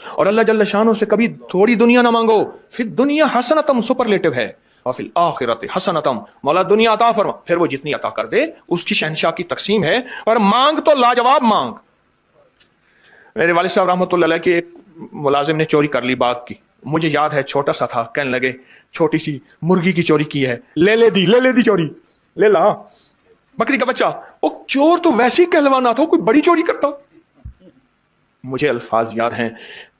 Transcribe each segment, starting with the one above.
اور اللہ جل شانہ سے کبھی تھوڑی دنیا نہ مانگو. فی الدنیا حسنتم سپرلیٹو ہے, اور فی الآخرت حسنتم, مولا دنیا عطا فرما, پھر وہ جتنی عطا کر دے اس کی شہنشاہ کی تقسیم ہے. اور مانگ تو لاجواب مانگ. میرے والد صاحب رحمۃ اللہ علیہ کے ایک ملازم نے چوری کر لی باغ کی. مجھے یاد ہے چھوٹا سا تھا, کہنے لگے چھوٹی سی مرغی کی چوری کی ہے, لے لے دی چوری, لے لا بکری کا بچہ. وہ چور تو ویسے ہی کہلوانا تھا, کوئی بڑی چوری کرتا. مجھے الفاظ یاد ہیں.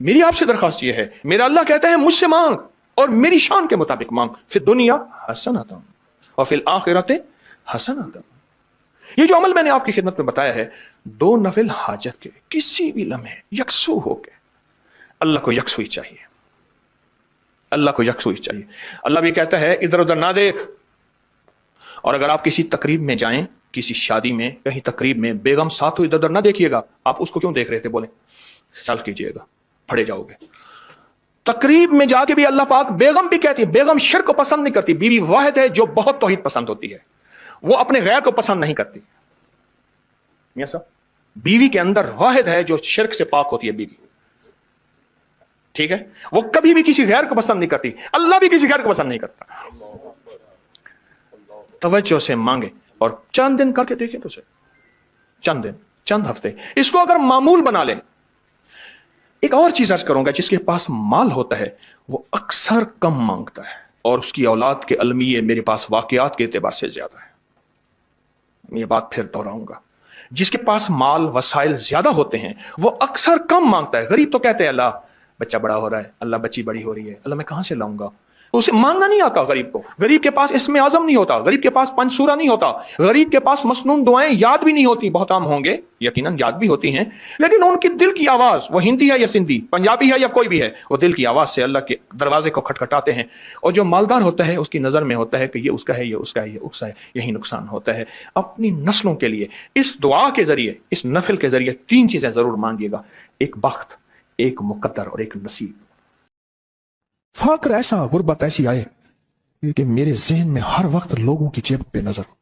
میری آپ سے درخواست یہ ہے, میرا اللہ کہتا ہے مجھ سے مانگ اور میری شان کے مطابق مانگ. فی الدنیا حسنتم اور فی الآخرت حسنتم. یہ جو عمل میں نے آپ کی خدمت میں بتایا ہے, 2 نفل حاجت کے کسی بھی لمحے یکسو ہو کے, اللہ کو یکسوئی چاہیے, اللہ کو یکسوئی چاہیے. اللہ بھی کہتا ہے ادھر ادھر نہ دیکھ. اور اگر آپ کسی تقریب میں جائیں, کسی شادی میں, کہیں تقریب میں, بیگم ساتھ ہو, ادھر ادھر نہ دیکھیے گا. آپ اس کو کیوں دیکھ رہے تھے بولیں, خیال کیجئے گا, پھڑے جاؤ گے. تقریب میں جا کے بھی اللہ پاک, بیگم بھی کہتی ہے, بیگم شرک کو پسند نہیں کرتی. بیوی واحد ہے جو بہت توحید پسند ہوتی ہے, وہ اپنے غیر کو پسند نہیں کرتی. میاں صاحب, بیوی کے اندر واحد ہے جو شرک سے پاک ہوتی ہے بیوی, ٹھیک ہے, وہ کبھی بھی کسی غیر کو پسند نہیں کرتی. اللہ بھی کسی غیر کو پسند نہیں کرتا. توجہ سے مانگے اور چند دن کر کے دیکھیں تو سے, چند دن, چند ہفتے اس کو اگر معمول بنا لیں. ایک اور چیز عرض کروں گا, جس کے پاس مال ہوتا ہے وہ اکثر کم مانگتا ہے, اور اس کی اولاد کے المیے میرے پاس واقعات کے اعتبار سے زیادہ ہے. یہ بات پھر دہراؤں گا. جس کے پاس مال وسائل زیادہ ہوتے ہیں وہ اکثر کم مانگتا ہے. غریب تو کہتے ہیں اللہ بچہ بڑا ہو رہا ہے, اللہ بچی بڑی ہو رہی ہے, اللہ میں کہاں سے لاؤں گا. اسے مانگنا نہیں آتا غریب کو. غریب کے پاس اسم اعظم نہیں ہوتا, غریب کے پاس پنج سورہ نہیں ہوتا, غریب کے پاس مسنون دعائیں یاد بھی نہیں ہوتی. بہت عام ہوں گے, یقیناً یاد بھی ہوتی ہیں, لیکن ان کی دل کی آواز, وہ ہندی ہے یا سندھی, پنجابی ہے یا کوئی بھی ہے, وہ دل کی آواز سے اللہ کے دروازے کو کھٹکھٹاتے ہیں. اور جو مالدار ہوتا ہے اس کی نظر میں ہوتا ہے کہ یہ اس کا ہے, یہ اس کا ہے, یہ اس کا ہے, یہی نقصان ہوتا ہے. اپنی نسلوں کے لیے اس دعا کے ذریعے, اس نفل کے ذریعے 3 چیزیں ضرور مانگیے گا. ایک بخت, ایک مقدر اور ایک نصیب. فقر ایسا, غربت ایسی آئے کہ میرے ذہن میں ہر وقت لوگوں کی جیبوں پہ نظر ہو,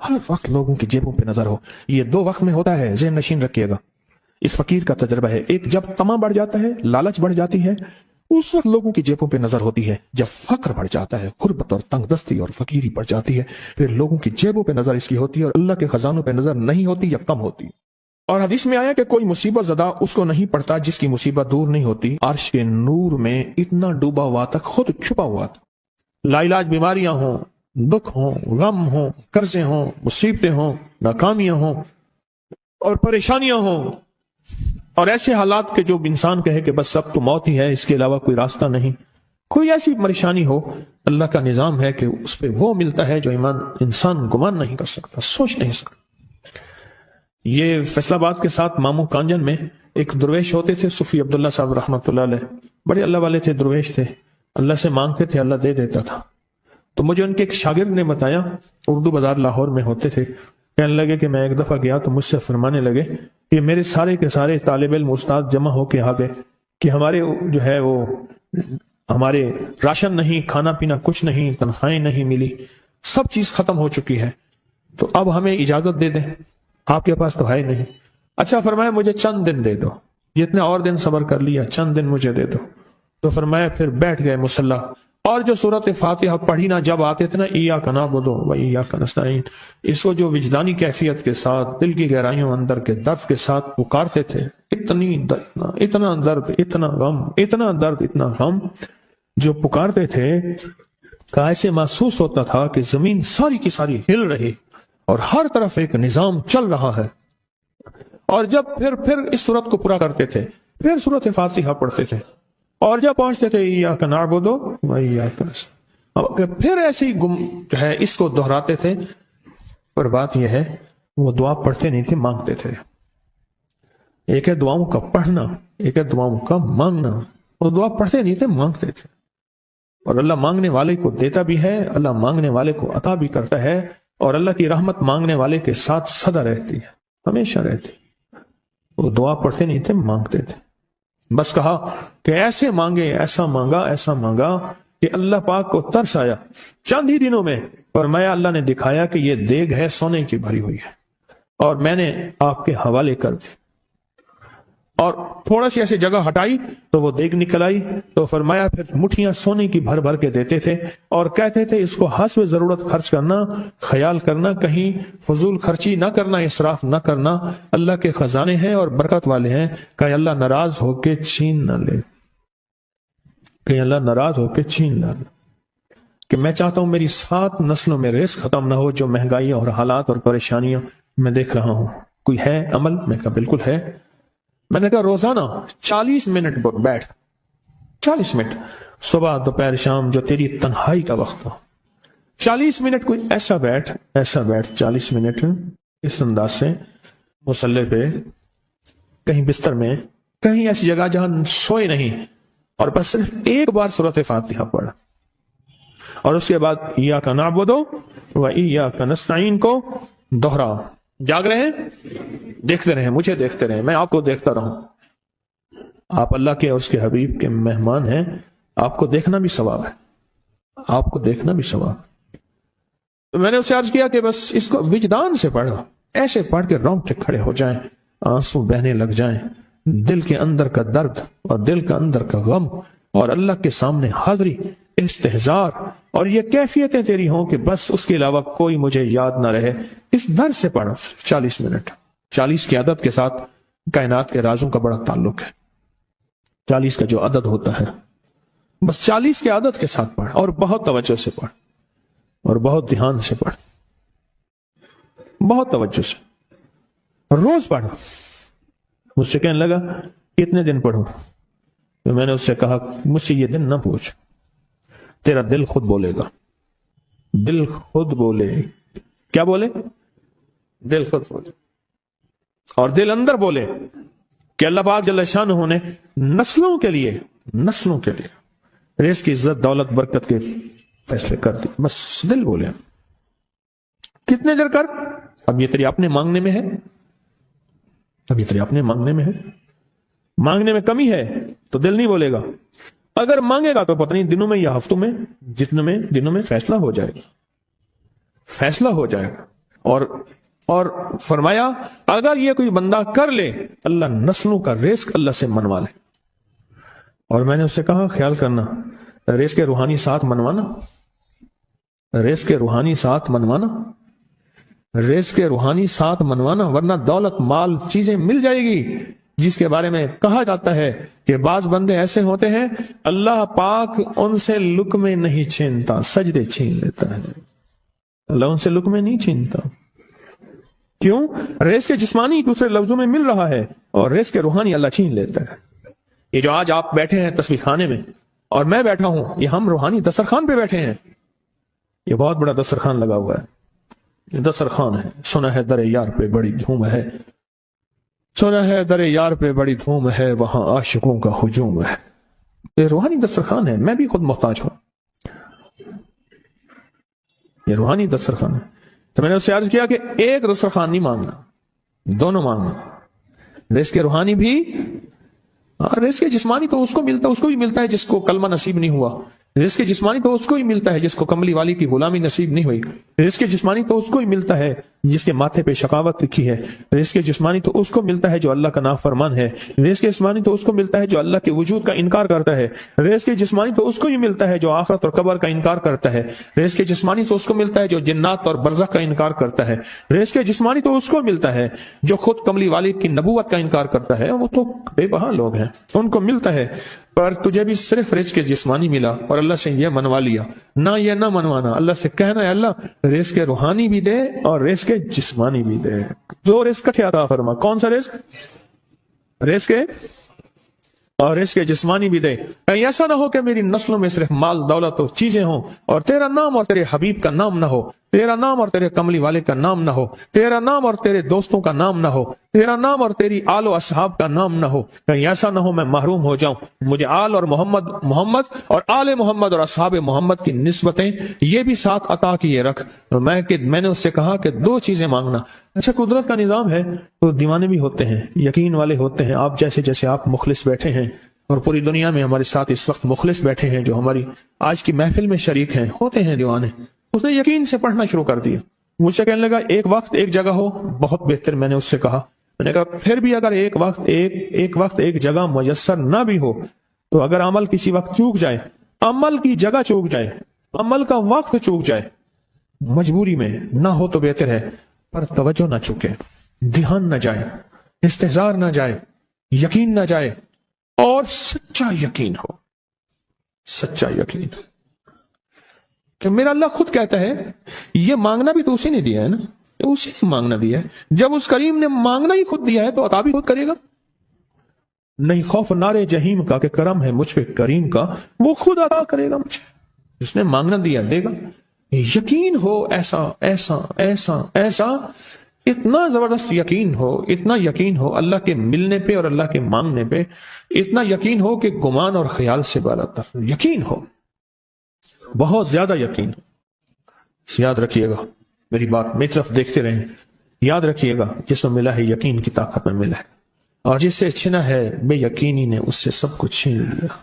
ہر وقت لوگوں کی جیبوں پہ نظر ہو. یہ 2 وقت میں ہوتا ہے, ذہن نشین رکھیے گا. اس فقیر کا تجربہ ہے. ایک جب طمع بڑھ جاتا ہے, لالچ بڑھ جاتی ہے, اس وقت لوگوں کی جیبوں پہ نظر ہوتی ہے. جب فقر بڑھ جاتا ہے, غربت اور تنگ دستی اور فقیری بڑھ جاتی ہے, پھر لوگوں کی جیبوں پہ نظر اس کی ہوتی ہے اور اللہ کے خزانوں پہ نظر نہیں ہوتی یا کم ہوتی. اور حدیث میں آیا کہ کوئی مصیبت زدہ اس کو نہیں پڑتا جس کی مصیبت دور نہیں ہوتی. عرش کے نور میں اتنا ڈوبا ہوا تھا, خود چھپا ہوا تھا. لا علاج بیماریاں ہوں, دکھ ہوں, غم ہوں, قرضے ہوں, مصیبتیں ہوں, ناکامیاں ہوں اور پریشانیاں ہوں, اور ایسے حالات کے جو انسان کہے کہ بس سب تو موت ہی ہے, اس کے علاوہ کوئی راستہ نہیں. کوئی ایسی پریشانی ہو, اللہ کا نظام ہے کہ اس پہ وہ ملتا ہے جو انسان گمان نہیں کر سکتا, سوچ نہیں سکتا. یہ فیصل آباد کے ساتھ ماموں کانجن میں ایک درویش ہوتے تھے, صوفی عبداللہ صاحب رحمۃ اللہ علیہ. بڑے اللہ والے تھے, درویش تھے, اللہ سے مانگتے تھے, اللہ دے دیتا تھا. تو مجھے ان کے ایک شاگرد نے بتایا, اردو بازار لاہور میں ہوتے تھے, کہنے لگے کہ میں ایک دفعہ گیا تو مجھ سے فرمانے لگے کہ میرے سارے کے سارے طالب علم استاد جمع ہو کے آ گئے کہ ہمارے جو ہے وہ ہمارے راشن نہیں, کھانا پینا کچھ نہیں, تنخواہیں نہیں ملی, سب چیز ختم ہو چکی ہے, تو اب ہمیں اجازت دے دیں, آپ کے پاس تو ہے نہیں. اچھا فرمایا مجھے چند دن دے دو, یہ اتنے اور دن صبر کر لیا, چند دن مجھے دے دو. تو فرمایا پھر بیٹھ گئے مصلی, اور جو سورت فاتحہ پڑھی نا جب آتے تھے نا, ایاک نعبد و ایاک نستعین, اس کو جو وجدانی کیفیت کے ساتھ, دل کی گہرائیوں اندر کے درد کے ساتھ پکارتے تھے, اتنا درد, اتنا غم, اتنا درد, اتنا غم جو پکارتے تھے, کہ ایسے محسوس ہوتا تھا کہ زمین ساری کی ساری ہل رہی اور ہر طرف ایک نظام چل رہا ہے. اور جب پھر اس صورت کو پورا کرتے تھے, پھر سورت فاتحہ پڑھتے تھے, اور جب پہنچتے تھے ایاک نعبد و ایاک نستعین, پھر ایسے ہی جو ہے اس کو دہراتے تھے. پر بات یہ ہے وہ دعا پڑھتے نہیں تھے, مانگتے تھے. ایک ہے دعاؤں کا پڑھنا, ایک ہے دعاؤں کا مانگنا. وہ دعا پڑھتے نہیں تھے, مانگتے تھے. اور اللہ مانگنے والے کو دیتا بھی ہے, اللہ مانگنے والے کو عطا بھی کرتا ہے, اور اللہ کی رحمت مانگنے والے کے ساتھ سدا رہتی ہے, ہمیشہ رہتی. وہ دعا پڑھتے نہیں تھے, مانگتے تھے. بس کہا کہ ایسے مانگے, ایسا مانگا, ایسا مانگا کہ اللہ پاک کو ترس آیا. چند ہی دنوں میں فرمایا, اللہ نے دکھایا کہ یہ دیگ ہے سونے کی بھری ہوئی ہے, اور میں نے آپ کے حوالے کر دی. اور تھوڑا سی ایسی جگہ ہٹائی تو وہ دیگ نکل آئی. تو فرمایا پھر مٹھیاں سونے کی بھر بھر کے دیتے تھے اور کہتے تھے اس کو حسب ضرورت خرچ کرنا، خیال کرنا، کہیں فضول خرچی نہ کرنا، اسراف نہ کرنا. اللہ کے خزانے ہیں اور برکت والے ہیں، کہیں اللہ ناراض ہو کے چھین نہ لے، کہیں اللہ ناراض ہو کے چھین نہ لے. کہ میں چاہتا ہوں میری 7 نسلوں میں رزق ختم نہ ہو جو مہنگائی اور حالات اور پریشانیاں میں دیکھ رہا ہوں. کوئی ہے عمل؟ میں کہا بالکل ہے. میں نے کہا روزانہ 40 منٹ بیٹھ، 40 منٹ صبح دوپہر شام جو تیری تنہائی کا وقت ہو، 40 منٹ کوئی ایسا بیٹھ 40 منٹ اس انداز سے مصلی پہ، کہیں بستر میں، کہیں ایسی جگہ جہاں سوئے نہیں، اور بس صرف ایک بار سورۃ فاتحہ پڑھ، اور اس کے بعد ایاک نعبد و ایاک نستعین کو دوہرا. جاگ رہے ہیں؟ دیکھتے رہیں، مجھے دیکھتے رہیں، میں آپ کو دیکھتا رہوں. آپ اللہ کے اور اس کے حبیب کے مہمان ہیں، آپ کو دیکھنا بھی ثواب ہے، آپ کو دیکھنا بھی ثواب ہے. تو میں نے اسے عرض کیا کہ بس اس کو وجدان سے پڑھو، ایسے پڑھ کے رونگٹے کھڑے ہو جائیں، آنسو بہنے لگ جائیں، دل کے اندر کا درد اور دل کے اندر کا غم اور اللہ کے سامنے حاضری، استحضار، اور یہ کیفیتیں تیری ہوں کہ بس اس کے علاوہ کوئی مجھے یاد نہ رہے. اس در سے پڑھو 40 منٹ. 40 کی عدد کے ساتھ کائنات کے رازوں کا بڑا تعلق ہے. 40 کا جو عدد ہوتا ہے، بس 40 کے عدد کے ساتھ پڑھ، اور بہت توجہ سے پڑھ، اور بہت دھیان سے پڑھ، بہت توجہ سے روز پڑھ. مجھ سے کہنے لگا کتنے دن پڑھوں؟ تو میں نے اس سے کہا مجھ سے یہ دن نہ پوچھ، تیرا دل خود بولے گا. دل خود بولے. کیا بولے؟ دل خود بولے. اور دل اندر بولے کہ اللہ پاک جل شانہ نے نسلوں کے لیے رزق کی عزت، دولت، برکت کے فیصلے کر دی. بس دل بولے. کتنے دیر کر؟ اب یہ تیری اپنے مانگنے میں ہے، اب یہ تیری اپنے مانگنے میں ہے. مانگنے میں کمی ہے تو دل نہیں بولے گا. اگر مانگے گا تو پتہ نہیں دنوں میں یا ہفتوں میں، جتنے دنوں میں فیصلہ ہو جائے گا، فیصلہ ہو جائے گا. اور فرمایا اگر یہ کوئی بندہ کر لے، اللہ نسلوں کا رزق اللہ سے منوا لے. اور میں نے اس سے کہا خیال کرنا، رزق کے روحانی ساتھ منوانا، رزق کے روحانی ساتھ منوانا، رزق کے روحانی ساتھ منوانا، ورنہ دولت، مال، چیزیں مل جائے گی جس کے بارے میں کہا جاتا ہے کہ بعض بندے ایسے ہوتے ہیں اللہ پاک ان سے لقمے نہیں چھینتا، سجدے چھین لیتا ہے. اللہ ان سے لقمے نہیں چھینتا. کیوں؟ رزق جسمانی دوسرے لفظوں میں مل رہا ہے، اور رزق روحانی اللہ چھین لیتا ہے. یہ جو آج آپ بیٹھے ہیں تسبیح خانے میں اور میں بیٹھا ہوں، یہ ہم روحانی دسترخوان پہ بیٹھے ہیں. یہ بہت بڑا دسترخوان لگا ہوا ہے، یہ دسترخوان ہے. سنا ہے در یار پہ بڑی دھوم ہے، سنا ہے در یار پہ بڑی دھوم ہے، وہاں عاشقوں کا ہجوم ہے. یہ روحانی دسترخوان ہے. میں بھی خود محتاج ہوں، یہ روحانی دسترخوان ہے. تو میں نے اس سے عرض کیا کہ ایک دسترخوان نہیں مانگنا، دونوں مانگنا. رزق روحانی بھی، رزق جسمانی تو اس کو بھی ملتا ہے جس کو کلمہ نصیب نہیں ہوا. رزق جسمانی تو اس کو ہی ملتا ہے جس کو کملی والی کی غلامی نصیب نہیں ہوئی. رزق جسمانی تو اس کو ہی ملتا ہے جس کے ماتھے پہ شقاوت لکھی ہے. رزق جسمانی تو اس کو ملتا ہے جو اللہ کا نافرمان ہے. رزق جسمانی تو اس کو ملتا ہے جو اللہ کے وجود کا انکار کرتا ہے. رزق جسمانی تو اس کو ہی ملتا ہے جو آخرت اور قبر کا انکار کرتا ہے. رزق جسمانی تو اس کو ملتا ہے جو جنات اور برزخ کا انکار کرتا ہے. رزق جسمانی تو اس کو ملتا ہے جو خود کملی والی کی نبوت کا انکار کرتا ہے. وہ تو بے بہا لوگ ہیں، ان کو ملتا ہے. پر تجھے بھی صرف رزق جسمانی ملا اور اللہ سے یہ منوا لیا. نہ یہ نہ منوانا، اللہ سے کہنا ہے اللہ رزق روحانی بھی دے اور رزق جسمانی بھی دے. دو رزق کٹھے عطا فرما. کون سا رزق؟ رزق اور رزق جسمانی بھی دے. کہیں ایسا نہ ہو کہ میری نسلوں میں صرف مال، دولت و چیزیں ہوں اور تیرا نام اور تیرے حبیب کا نام نہ ہو، تیرا نام اور تیرے کملی والے کا نام نہ ہو، تیرا نام اور تیرے دوستوں کا نام نہ ہو، تیرا نام اور تیری آل و اصحاب کا نام نہ ہو. کہیں ایسا نہ ہو میں محروم ہو جاؤں. مجھے آل اور محمد اور آل محمد اور اصحاب محمد کی نسبتیں یہ بھی ساتھ عطا کیے رکھ. میں نے اس سے کہا کہ دو چیزیں مانگنا. اچھا قدرت کا نظام ہے تو دیوانے بھی ہوتے ہیں، یقین والے ہوتے ہیں. آپ جیسے آپ مخلص بیٹھے ہیں اور پوری دنیا میں ہمارے ساتھ اس وقت مخلص بیٹھے ہیں جو ہماری آج کی محفل میں شریک ہیں، ہوتے ہیں دیوانے. اس نے یقین سے پڑھنا شروع کر دیا. مجھ سے کہنے لگا ایک وقت ایک جگہ ہو، بہت بہتر. میں نے اس سے کہا میں نے کہا پھر بھی اگر ایک وقت ایک جگہ میسر نہ بھی ہو تو اگر عمل کسی وقت چوک جائے، عمل کی جگہ چوک جائے، عمل کا وقت چوک جائے، مجبوری میں نہ ہو تو بہتر ہے، پر توجہ نہ چوکے، دھیان نہ جائے، استحضار نہ جائے، یقین نہ جائے، اور سچا یقین ہو، سچا یقین کہ میرا اللہ خود کہتا ہے یہ مانگنا بھی تو اسی نے دیا ہے نا، اسی نے مانگنا دیا ہے، جب اس کریم نے مانگنا ہی خود دیا ہے تو عطا بھی خود کرے گا۔ نہیں خوف نارے جہیم کا کہ کرم ہے مجھ پہ کریم کا، وہ خود عطا کرے گا مجھے، جس نے مانگنا دیا دے گا۔ یقین ہو ایسا ایسا ایسا ایسا، اتنا زبردست یقین ہو، اتنا یقین ہو اللہ کے ملنے پہ اور اللہ کے مانگنے پہ، اتنا یقین ہو کہ گمان اور خیال سے بالاتر یقین ہو، بہت زیادہ یقین ہو۔ یاد رکھیے گا میری بات، میری طرف دیکھتے رہیں، یاد رکھیے گا جس میں ملا ہے یقین کی طاقت میں ملا ہے، اور جس سے چھنا ہے بے یقینی نے اس سے سب کچھ چھین لیا،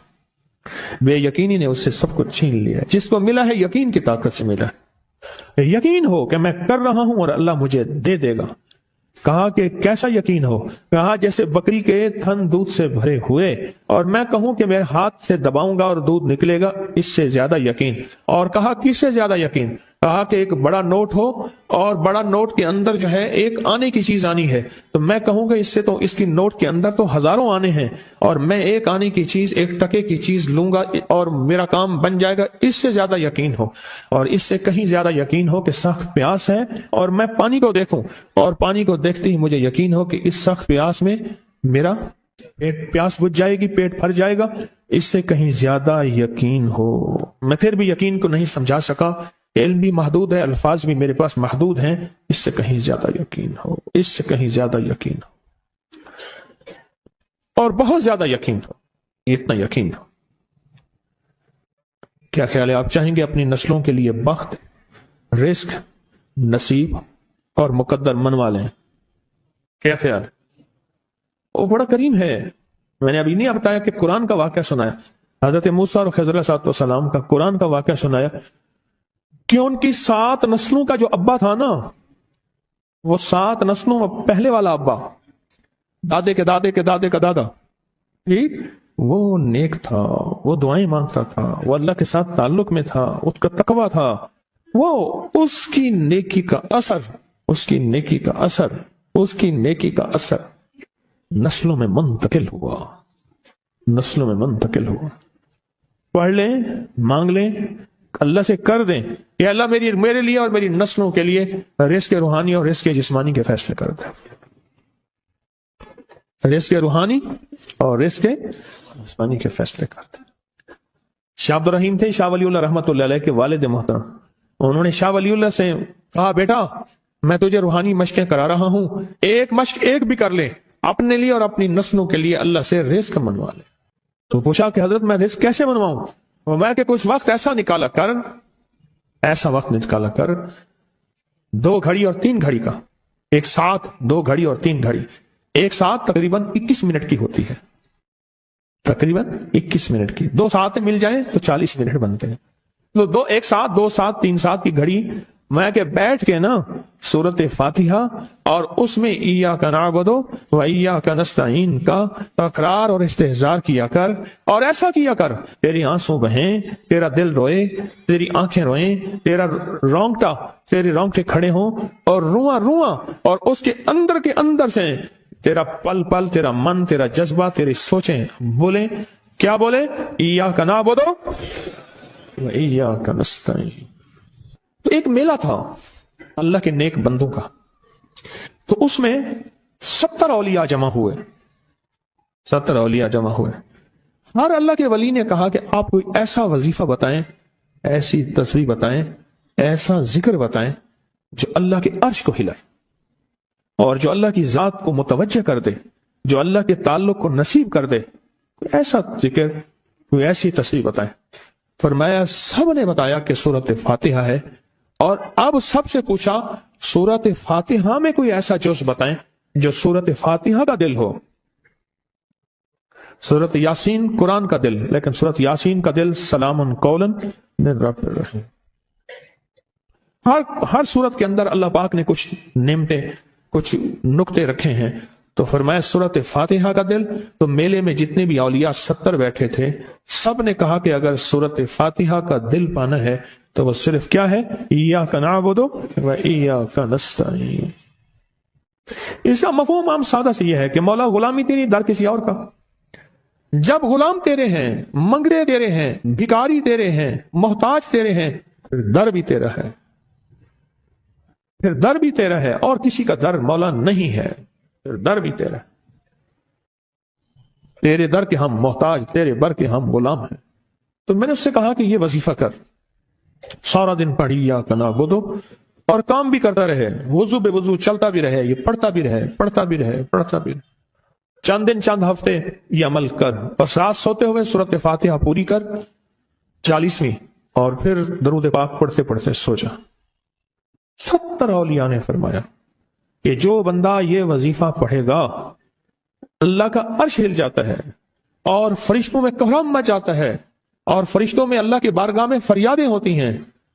بے یقینی نے اس سے سب کچھ چھین لیا۔ جس کو ملا ہے یقین کی طاقت سے ملا ہے، یقین ہو کہ میں کر رہا ہوں اور اللہ مجھے دے دے گا۔ کہا کہ کیسا یقین ہو؟ کہا جیسے بکری کے تھن دودھ سے بھرے ہوئے اور میں کہوں کہ میرے ہاتھ سے دباؤں گا اور دودھ نکلے گا، اس سے زیادہ یقین۔ اور کہا کس سے زیادہ یقین؟ کہا کہ ایک بڑا نوٹ ہو اور بڑا نوٹ کے اندر جو ہے ایک آنے کی چیز آنی ہے، تو میں کہوں گا اس سے تو اس کی نوٹ کے اندر تو ہزاروں آنے ہیں، اور میں ایک آنے کی چیز، ایک ٹکے کی چیز لوں گا اور میرا کام بن جائے گا، اس سے زیادہ یقین ہو۔ اور اس سے کہیں زیادہ یقین ہو کہ سخت پیاس ہے اور میں پانی کو دیکھوں اور پانی کو دیکھتے ہی مجھے یقین ہو کہ اس سخت پیاس میں میرا پیاس بجھ جائے گی، پیٹ بھر جائے گا، اس سے کہیں زیادہ یقین ہو۔ میں پھر بھی یقین کو نہیں سمجھا سکا، علم بھی محدود ہے، الفاظ بھی میرے پاس محدود ہیں، اس سے کہیں زیادہ یقین ہو، اس سے کہیں زیادہ یقین ہو، اور بہت زیادہ یقین ہو، اتنا یقین ہو۔ کیا خیال ہے؟ آپ چاہیں گے اپنی نسلوں کے لیے بخت، رزق، نصیب اور مقدر منوا لیں؟ کیا خیال ہے؟ وہ بڑا کریم ہے۔ میں نے ابھی نہیں بتایا کہ قرآن کا واقعہ سنایا، حضرت موسیٰ اور خضر علیہ السلام کا قرآن کا واقعہ سنایا کہ ان کی 7 نسلوں کا جو ابا تھا نا، وہ 7 نسلوں میں پہلے والا ابا، دادے کے دادے کے دادے کا دادا، ٹھیک، وہ نیک تھا، وہ دعائیں مانگتا تھا، وہ اللہ کے ساتھ تعلق میں تھا، اس کا تقویٰ تھا، وہ اس کی نیکی کا اثر، اس کی نیکی کا اثر، اس کی نیکی کا اثر نسلوں میں منتقل ہوا، نسلوں میں منتقل ہوا۔ پڑھ لیں، مانگ لیں، اللہ سے کر دیں کہ اللہ میرے لیے اور میری نسلوں کے لیے رزق روحانی اور رزق جسمانی کے فیصلے کر دیں، رزق روحانی اور رزق جسمانی کے فیصلے کر دیں۔ شاہ عبد الرحیم تھے شاہ ولی اللہ رحمۃ اللہ علیہ کے والد محترم، انہوں نے شاہ ولی اللہ سے کہا بیٹا میں تجھے روحانی مشقیں کرا رہا ہوں، ایک مشق ایک بھی کر لے، اپنے لیے اور اپنی نسلوں کے لیے اللہ سے رزق منوا لے۔ تو پوچھا کہ حضرت میں رزق کیسے منواؤں؟ میں کہ کچھ وقت ایسا نکالا کر، ایسا وقت نکالا کر 2 گھڑی اور 3 گھڑی کا، ایک ساتھ 2 گھڑی اور 3 گھڑی، ایک ساتھ تقریباً 21 منٹ کی ہوتی ہے، تقریباً 21 منٹ کی، 2 ساتھ مل جائیں تو 40 منٹ بنتے ہیں، تو ایک ساتھ 2 ساتھ 3 ساتھ کی گھڑی میں کہ بیٹھ کے نا سورت فاتحہ اور اس میں ایاک نعبد و ایاک نستعین کا تکرار اور استحضار کیا کر، اور ایسا کیا کر تیری آنسوں بہیں، تیرا دل روئے، تیری آنکھیں روئیں، تیرے رونگٹے کھڑے ہوں اور رواں رواں، اور اس کے اندر سے تیرا پل پل، تیرا من، تیرا جذبہ، تیری سوچیں بولیں، کیا بولیں؟ ایاک نعبد و ایاک نستعین۔ تو ایک میلہ تھا اللہ کے نیک بندوں کا، تو اس میں 70 اولیاء جمع ہوئے، 70 اولیاء جمع ہوئے۔ ہر اللہ کے ولی نے کہا کہ آپ کوئی ایسا وظیفہ بتائیں، ایسی تسبیح بتائیں، ایسا ذکر بتائیں جو اللہ کے عرش کو ہلائے اور جو اللہ کی ذات کو متوجہ کر دے، جو اللہ کے تعلق کو نصیب کر دے، کوئی ایسا ذکر، کوئی ایسی تسبیح بتائیں۔ فرمایا سب نے بتایا کہ سورۃ فاتحہ ہے، اور اب سب سے پوچھا سورۃ فاتحہ میں کوئی ایسا جز بتائیں جو سورۃ فاتحہ کا دل ہو۔ سورۃ یاسین قرآن کا دل، لیکن سورۃ یاسین کا دل سلام قولا من رب الرحیم۔ ہر سورت کے اندر اللہ پاک نے کچھ نعمتیں، کچھ نقطے رکھے ہیں، تو فرمایا سورت فاتحہ کا دل. تو میلے میں جتنے بھی اولیاء 70 بیٹھے تھے سب نے کہا کہ اگر سورت فاتحہ کا دل پانا ہے تو وہ صرف کیا ہے؟ ایاک نعبد و ایاک نستعین. اس کا مفہوم عام سادہ سے یہ ہے کہ مولا غلامی تیری در کسی اور کا. جب غلام تیرے ہیں، منگرے تیرے ہیں، بھکاری تیرے ہیں، محتاج تیرے ہیں، پھر در بھی تیرا ہے. پھر در بھی تیرا ہے اور کسی کا در مولا نہیں ہے. پھر در بھی تیرا ہے. تیرے در کے ہم محتاج، تیرے بر کے ہم غلام ہیں. تو میں نے اس سے کہا کہ یہ وظیفہ کر، سارا دن پڑھی یا کنا بدو اور کام بھی کرتا رہے، وضو بے وضو چلتا بھی رہے، یہ پڑھتا بھی رہے، پڑھتا بھی رہے، پڑھتا بھی رہے. چند دن چند ہفتے یہ عمل کر، بس رات سوتے ہوئے سورت فاتحہ پوری کر 40ویں، اور پھر درود پاک پڑھتے پڑھتے سو جا. 70 اولیاء نے فرمایا کہ جو بندہ یہ وظیفہ پڑھے گا اللہ کا عرش ہل جاتا ہے اور فرشتوں میں کوہرام مچ جاتا ہے، اور فرشتوں میں اللہ کے بارگاہ میں فریادیں ہوتی ہیں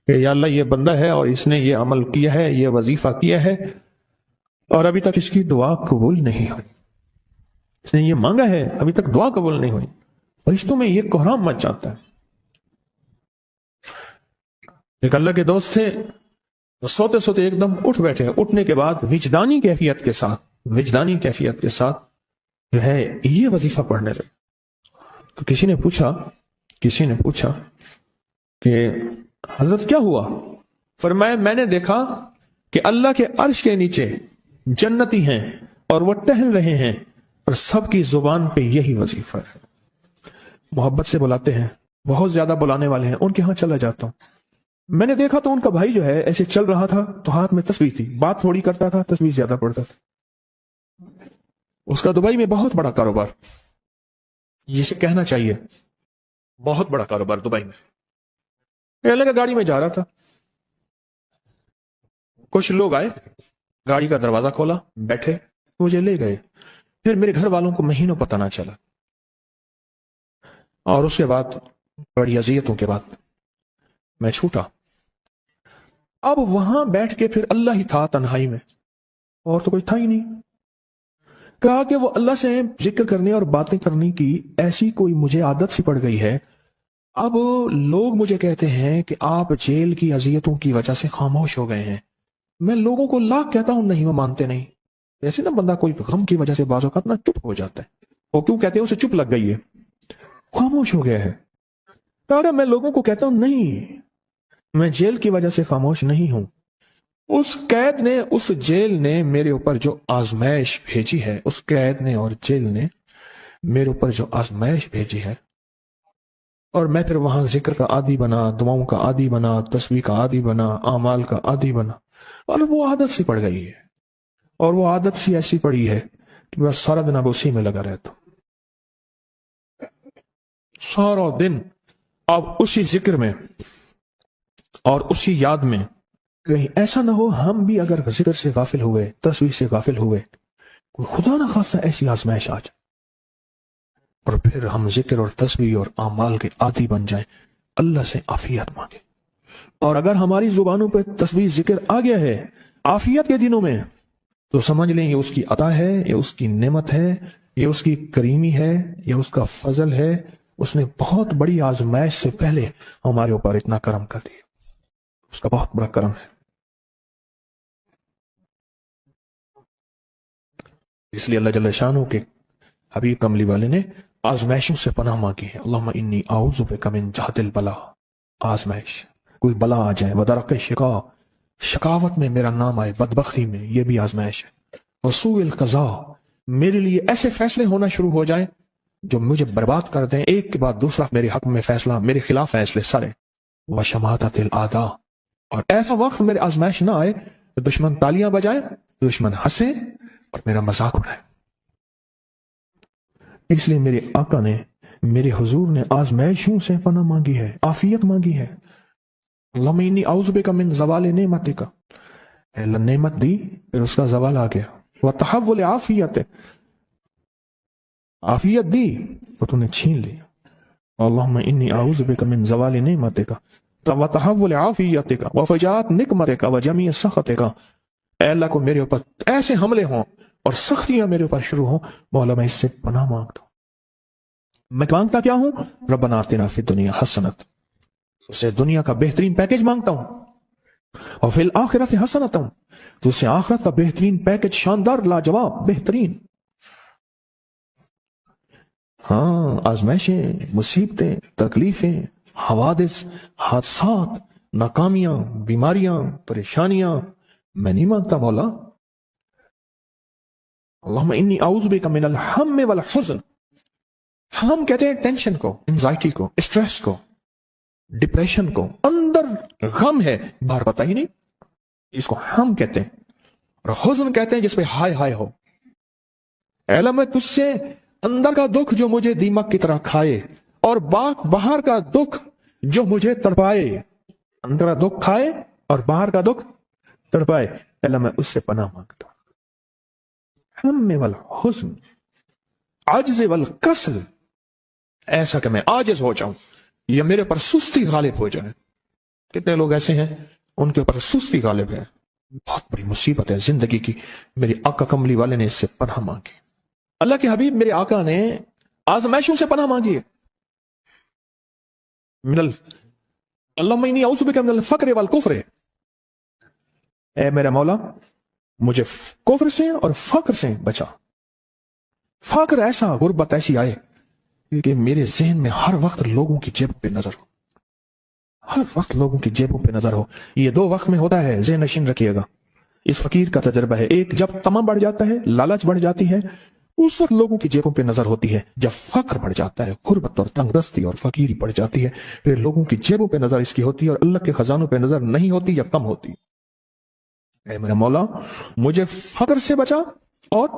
کہ یا اللہ یہ بندہ ہے اور اس نے یہ عمل کیا ہے، یہ وظیفہ کیا ہے اور ابھی تک اس کی دعا قبول نہیں ہوئی، اس نے یہ مانگا ہے ابھی تک دعا قبول نہیں ہوئی. فرشتوں میں یہ کوہرام مچ جاتا ہے. ایک اللہ کے دوست تھے، سوتے سوتے ایک دم اٹھ بیٹھے. اٹھنے کے بعد وجدانی کیفیت کے ساتھ جو ہے یہ وظیفہ پڑھنے لگے. تو کسی نے پوچھا کہ حضرت کیا ہوا؟ فرمایا میں نے دیکھا کہ اللہ کے عرش کے نیچے جنتی ہیں اور وہ ٹہل رہے ہیں اور سب کی زبان پہ یہی وظیفہ ہے. محبت سے بلاتے ہیں، بہت زیادہ بلانے والے ہیں، ان کے ہاں چلا جاتا ہوں. میں نے دیکھا تو ان کا بھائی جو ہے ایسے چل رہا تھا تو ہاتھ میں تسبیح تھی، بات تھوڑی کرتا تھا، تسبیح زیادہ پڑھتا تھا. اس کا دبئی میں بہت بڑا کاروبار، جسے کہنا چاہیے بہت بڑا کاروبار دبئی میں. لگا گاڑی میں جا رہا تھا، کچھ لوگ آئے، گاڑی کا دروازہ کھولا، بیٹھے، مجھے لے گئے. پھر میرے گھر والوں کو مہینوں پتہ نہ چلا، اور اس کے بعد بڑی اذیتوں کے بعد میں چھوٹا. اب وہاں بیٹھ کے پھر اللہ ہی تھا تنہائی میں، اور تو کوئی تھا ہی نہیں. کہا کہ وہ اللہ سے ذکر کرنے اور باتیں کرنے کی ایسی کوئی مجھے عادت سی پڑ گئی ہے. اب لوگ مجھے کہتے ہیں کہ آپ جیل کی اذیتوں کی وجہ سے خاموش ہو گئے ہیں. میں لوگوں کو لاکھ کہتا ہوں نہیں، وہ مانتے نہیں. ایسے نا بندہ کوئی غم کی وجہ سے بعض اوقات نہ چپ ہو جاتا ہے، وہ کیوں کہتے ہیں؟ اسے چپ لگ گئی ہے، خاموش ہو گیا ہے. تو میں لوگوں کو کہتا ہوں نہیں، میں جیل کی وجہ سے خاموش نہیں ہوں. اس قید نے، اس جیل نے میرے اوپر جو آزمائش بھیجی ہے، اس قید نے اور جیل نے میرے اوپر جو آزمائش بھیجی ہے، اور میں پھر وہاں ذکر کا عادی بنا، دعاؤں کا عادی بنا، تسبیح کا عادی بنا، اعمال کا عادی بنا، اور وہ عادت سی پڑ گئی ہے. اور وہ عادت سی ایسی پڑی ہے کہ بس سارا دن اب اسی میں لگا رہتا ہوں. سارا دن اب اسی ذکر میں اور اسی یاد میں. کہیں ایسا نہ ہو ہم بھی اگر ذکر سے غافل ہوئے، تسبیح سے غافل ہوئے، کوئی خدا نہ خاصا ایسی آزمائش آ جائے اور پھر ہم ذکر اور تسبیح اور اعمال کے عادی بن جائیں. اللہ سے عافیت مانگے. اور اگر ہماری زبانوں پہ تسبیح ذکر آ گیا ہے عافیت کے دنوں میں، تو سمجھ لیں یہ اس کی عطا ہے، یہ اس کی نعمت ہے، یہ اس کی کریمی ہے، یہ اس کا فضل ہے. اس نے بہت بڑی آزمائش سے پہلے ہمارے اوپر اتنا کرم کر دیا، اس کا بہت بڑا کرم ہے. اس لیے اللہ جل شانہ کے حبیب کملی والے نے آزمائشوں سے پناہ مانگی ہے. اللہم انی اعوذ بک من جہد البلا. آزمائش، کوئی بلا آ جائے، ودرک شقا، شقاوت میں میرا نام آئے، بدبختی میں، یہ بھی آزمائش ہے. وسوء القضاء، میرے لیے ایسے فیصلے ہونا شروع ہو جائیں جو مجھے برباد کر دیں، ایک کے بعد دوسرا میرے حق میں فیصلہ، میرے خلاف فیصلے سارے. وشماتۃ الاعداء، اور ایسا وقت میرے آزمائش نہ آئے تو دشمن تالیاں بجائے، دشمن ہنسے اور میرا مذاق اڑائے. اس لیے میرے آقا نے، میرے حضور نے آزمائشوں سے پناہ مانگی ہے، عافیت مانگی ہے. اللہم انی اعوذ بک من زوال نعمتک، اللہ نعمت دی پھر اس کا زوال آ گیا. وتحول عافیت، عافیت دی تو تو نے چھین لی. اللہم انی اعوذ بک من زوال نعمتک وتحول عافیتک وفجاءت نقمتک وجمیع سخطک. اے اللہ کو میرے اوپر ایسے حملے ہوں اور سختیاں میرے اوپر شروع ہوں، مولا میں اس سے پناہ مانگتا ہوں۔ میں مانگتا کیا ہوں؟ ربنا آتنا فی الدنیا حسنت، اس سے دنیا کا بہترین پیکج مانگتا ہوں، اور فی الآخرت حسنت، تو اس سے آخرت کا بہترین پیکج، شاندار، لاجواب، بہترین۔ ہاں، آزمائشیں، مصیبتیں، تکلیفیں، حوادث، حادثات، ناکامیاں، بیماریاں، پریشانیاں میں نہیں مانگتا مولا۔ اللہم انی اعوذ بک من الہم والحزن۔ ہم کہتے ہیں ٹینشن کو، انزائٹی کو، اسٹریس کو، ڈپریشن کو، اندر غم ہے باہر پتہ ہی نہیں، اس کو ہم کہتے ہیں، اور حزن کہتے ہیں جس پہ ہائے ہائے ہو۔ اے اللہ میں تجھ سے اندر کا دکھ جو مجھے دیمک کی طرح کھائے، اور باہر کا دکھ جو مجھے تڑپائے، اندر کا دکھ کھائے اور باہر کا دکھ تڑپائے، اے اللہ میں اس سے پناہ مانگتا ہوں۔ ہم والحزن، عجز والکسل، ایسا کہ میں عاجز ہو جاؤں یا میرے پر سستی غالب ہو جائے۔ کتنے لوگ ایسے ہیں ان کے اوپر سستی غالب ہے، بہت بڑی مصیبت ہے زندگی کی۔ میری آقا کملی والے نے اس سے پناہ مانگی، اللہ کے حبیب میرے آقا نے آزمائشوں سے پناہ مانگی ہے۔ اللہم انی اعوذ بک من الفقر والکفر، اے میرا مولا مجھے کفر سے اور فقر سے بچا۔ فقر ایسا، غربت ایسی آئے کہ میرے ذہن میں ہر وقت لوگوں کی جیبوں پہ نظر ہو، ہر وقت لوگوں کی جیبوں پہ نظر ہو۔ یہ دو وقت میں ہوتا ہے، ذہن نشین رکھیے گا، اس فقیر کا تجربہ ہے۔ ایک جب طمع بڑھ جاتا ہے، لالچ بڑھ جاتی ہے، اس وقت لوگوں کی جیبوں پہ نظر ہوتی ہے۔ جب فقر بڑھ جاتا ہے، غربت اور تنگ دستی اور فقیری بڑھ جاتی ہے، پھر لوگوں کی جیبوں پہ نظر اس کی ہوتی ہے اور اللہ کے خزانوں پہ نظر نہیں ہوتی یا کم ہوتی۔ اے میرا مولا مجھے فقر سے بچا اور